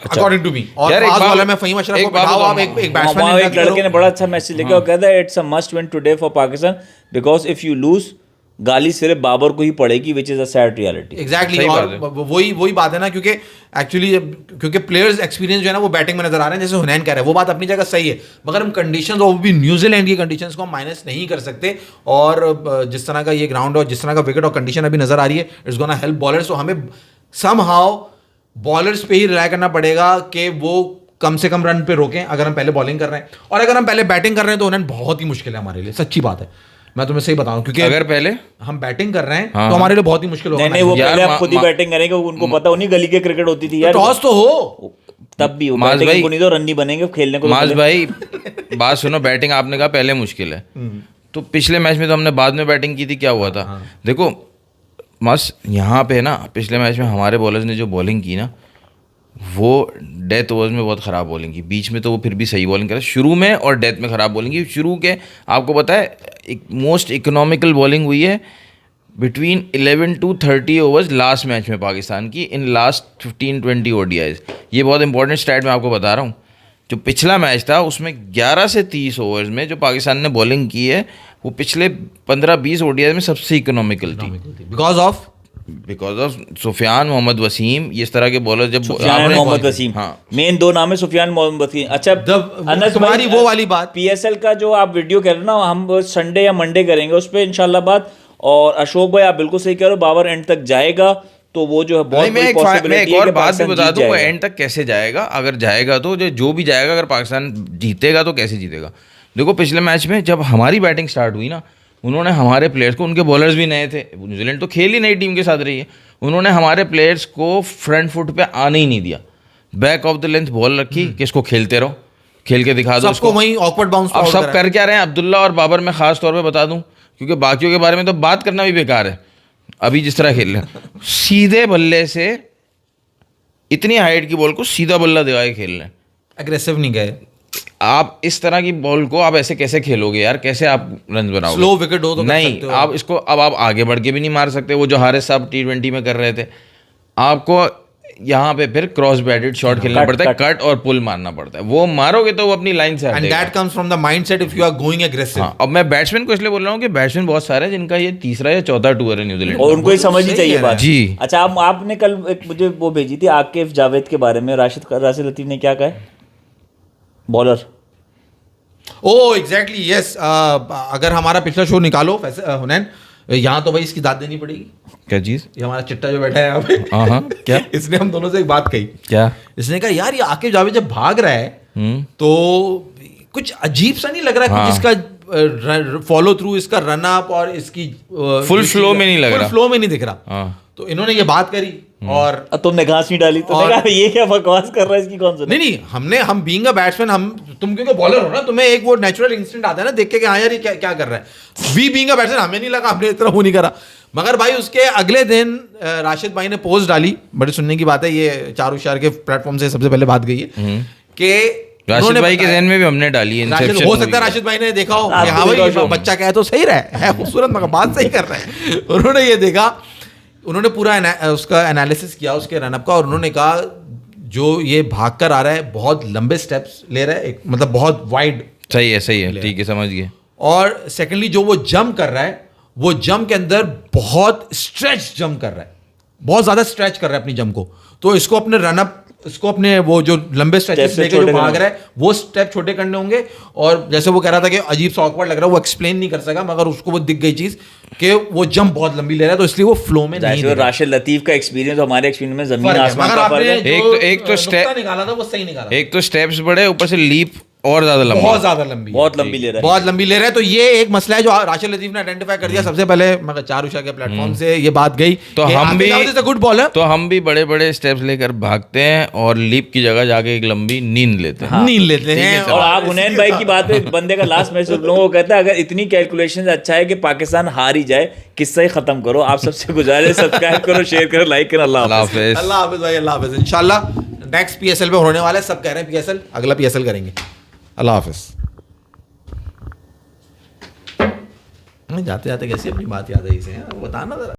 अकॉर्डिंग टू मी। और फास्ट बॉलर में फहीम अशरफ को बिठाओ आप, एक बैट्समैन। एक लड़के ने बड़ा अच्छा मैसेज लिखा और कहता है it's a must win today for Pakistan because if you lose गाली सिर्फ बाबर को ही पड़ेगी, which is a sad reality. Exactly, और वही बात है ना, क्योंकि एक्चुअली क्योंकि प्लेयर्स एक्सपीरियंस जो है ना वो बैटिंग में नजर आ रहे हैं, जैसे हुनैन कह रहे हैं, वो बात अपनी जगह सही है, मगर हम कंडीशंस, और वो भी न्यूजीलैंड की कंडीशंस को हम माइनस नहीं कर सकते। और जिस तरह का ये ग्राउंड और जिस तरह का विकेट और कंडीशन अभी नजर आ रही है, इट्स गोना हेल्प बॉलर्स। तो हमें समहाउ बॉलर्स पे ही रिलाई करना पड़ेगा कि वो कम से कम रन पे रोकें अगर हम पहले बॉलिंग कर रहे हैं। और अगर हम पहले बैटिंग कर रहे हैं तो हुनैन बहुत ही मुश्किल है हमारे लिए, सच्ची बात है, मैं तुम्हें सही बताऊं, क्योंकि अगर पहले हम बैटिंग कर रहे हैं तो हमारे लिए बहुत ही मुश्किल होगा। नहीं, वो पहले आप खुद ही बैटिंग करेंगे, उनको पता उन्हीं गली के क्रिकेट होती थी यार, टॉस तो हो तब भी बैटिंग को नहीं तो रन नहीं बनेंगे खेलने को। माज भाई बात सुनो, बैटिंग आपने कहा पहले मुश्किल है, तो पिछले मैच में तो हमने बाद में बैटिंग की थी, क्या हुआ था देखो मस, यहाँ पे ना पिछले मैच में हमारे बॉलर्स ने जो बॉलिंग की ना, वो डेथ ओवर्स में बहुत ख़राब बॉलिंग की, बीच में तो वो फिर भी सही बॉलिंग करा, शुरू में और डेथ में ख़राब बॉलिंग की। शुरू के आपको पता है एक मोस्ट इकोनॉमिकल बॉलिंग हुई है between 11 to 30 overs last match में पाकिस्तान की, इन लास्ट 15-20 ODIs। ये बहुत इंपॉर्टेंट स्टैट मैं आपको बता रहा हूँ। जो पिछला मैच था उसमें 11 से 30 ओवर्स में जो पाकिस्तान ने बॉलिंग की है वो पिछले 15-20 ODIs में सबसे इकोनॉमिकल थी, बिकॉज ऑफ सुफियान मोहम्मद वसीम, इस तरह के बॉलर। जब सुफियान मोहम्मद वसीम, हाँ, मेन दो नाम है सुफियान मोहम्मद वसीम। अच्छा अनस तुम्हारी वो वाली बात, पीएसएल का जो आप वीडियो कह रहे हो ना, हम संडे या मंडे करेंगे उस पर इंशाल्लाह बात। और अशोक भाई आप बिल्कुल सही कह रहे हो, बाबर एंड तक जाएगा तो वो जो है बहुत बड़ी पॉसिबिलिटी है। और बात भी बता दूं, वो एंड तक कैसे जाएगा, अगर जाएगा तो जो भी जाएगा, अगर पाकिस्तान जीतेगा तो कैसे जीतेगा। देखो पिछले मैच में जब हमारी बैटिंग स्टार्ट हुई ना, उन्होंने हमारे प्लेयर्स को, उनके बॉलर्स भी नए थे, न्यूजीलैंड तो खेल ही नई टीम के साथ रही है, उन्होंने हमारे प्लेयर्स को फ्रंट फुट पे आने ही नहीं दिया, back of the length ball रखी कि इसको खेलते रहो, खेल के दिखा दो सबको, वहीं ऑकवर्ड बाउंस। अब सब कर क्या रहे हैं, अब्दुल्ला और बाबर मैं खास तौर पे बता दूं, क्योंकि बाकियों के बारे में तो बात करना भी बेकार है, अभी जिस तरह खेल रहे हैं सीधे बल्ले से इतनी हाइट की बॉल को सीधा बल्ला दिवा के खेल रहे हैं, एग्रेसिव नहीं गए। आप इस तरह की बॉल को आप ऐसे कैसे खेलोगे यार, कैसे आप रन बनाओगे? स्लो विकेट हो तो नहीं, आप इसको अब आप आगे बढ़ के भी नहीं मार सकते, वो जो हारिस साहब T20 में कर रहे थे। आपको यहाँ पे फिर क्रॉस बैटेड शॉट खेलना पड़ता है, कट और पुल मारना पड़ता है, वो मारोगे तो वो अपनी लाइन से हटेगा। And that comes from the mindset if you are going aggressive. अब मैं बैट्समैन को इसलिए बोल रहा हूँ कि बैट्समैन बहुत सारे हैं जिनका ये तीसरा या चौथा टूर है न्यूजीलैंड, और उनको ही समझनी चाहिए बात जी। अच्छा, आपने कल एक मुझे वो भेजी थी आकिफ जावेद के बारे में, राशिद लतीफ ने क्या कहा है, बॉलर। ओह एग्जैक्टली यस, अगर हमारा पिछला शो निकालो हुनैन, यहाँ तो भाई इसकी दाद देनी पड़ेगी। क्या चीज? ये हमारा चिट्टा जो बैठा है यहाँ पे, हाँ क्या इसने हम दोनों से एक बात कही। क्या? इसने कहा यार ये आकिफ जावेद जब भाग रहा है तो कुछ अजीब सा नहीं लग रहा है, कुछ इसका फॉलो थ्रू, इसका रन अप और इसकी फुल फ्लो में नहीं लग रहा, फ्लो में नहीं दिख रहा। तो इन्होंने ये बात करी और तुमने घास नहीं डाली, तुमने कहा ये क्या बकवास कर रहा है, इसकी कौन सा? नहीं, हम बीइंग अ बैट्समैन, तुम क्योंकि बॉलर हो ना, तुम्हें एक वो नेचुरल इंस्टिंक्ट आता है ना देख के कि हाँ यार ये क्या कर रहा है। वी बीइंग अ बैट्समैन हमें नहीं लगा, हमने इतना वो नहीं करा। मगर भाई उसके अगले दिन राशिद भाई ने पोस्ट डाली, बड़ी सुनने की बात है, ये चार उशार के प्लेटफॉर्म से सबसे पहले बात गई है कि राशिद भाई के ज़हन में भी हमने डाली है, हो सकता है राशिद भाई ने देखा हो कि हाँ भाई बच्चा क्या है तो सही रहा है खूबसूरत, मगर बात सही कर रहा है। उन्होंने ये देखा, उन्होंने पूरा उसका एनालिसिस किया उसके रनअप का, और उन्होंने कहा जो ये भाग कर आ रहा है, बहुत लंबे स्टेप्स ले रहा है, एक मतलब बहुत वाइड। सही है, ठीक है, समझ गए। और सेकेंडली जो वो जंप कर रहा है, वो जंप के अंदर बहुत स्ट्रेच जंप कर रहा है, बहुत ज्यादा स्ट्रेच कर रहा है अपनी जंप को। तो इसको अपने रनअप, इसको अपने वो जो लंबे स्ट्रेचेस लेके जो भाग रहा है वो स्टेप छोटे करने होंगे। और जैसे वो कह रहा था कि अजीब सा ऑकवर्ड लग रहा है, वो एक्सप्लेन नहीं कर सका, मगर उसको वो दिख गई चीज कि वो जंप बहुत लंबी ले रहा है, तो इसलिए वो फ्लो में नहीं है। राशिद लतीफ का एक्सपीरियंस हमारे एक्सपीरियंस में जमीन फर्क है। आसमान मगर का फर्क आपने है। एक तो स्टेप निकाला था वो सही निकाला, एक तो स्टेप्स बड़े, ऊपर से लीप और ज्यादा लंबा, बहुत ज्यादा लंबी, बहुत लंबी ले रहा है, बहुत लंबी ले रहा है। तो ये एक मसला है जो राशिद लतीफ ने आइडेंटिफाई कर दिया सबसे पहले, मगर चारुषा के प्लेटफॉर्म से ये बात गई। तो हम भी गुड बॉलर, तो हम भी बड़े बड़े स्टेप्स लेकर भागते हैं और लीप की जगह जाके एक लंबी नींद लेते हैं। नींद लेते हैं। और आप हुनैन भाई की बात है, बंदे का लास्ट मैच लोगों को कहता है अगर इतनी कैलकुलेशन अच्छा है कि पाकिस्तान हार ही जाए, किस्सा ही खत्म करो। आप सबसे गुजारिश, सब्सक्राइब करो, शेयर करो, लाइक करो। अल्लाह हाफिज़। हाफिज़। अल्लाह हाफिज़ भाई, अल्लाह हाफिज़। इंशाल्लाह नेक्स्ट पीएसएल पे होने वाला है, सब कह रहे हैं पीएसएल, अगला पीएसएल करेंगे। अल्लाह हाफिज़। जाते जाते कैसी अपनी बात याद आई से, बताना जरा।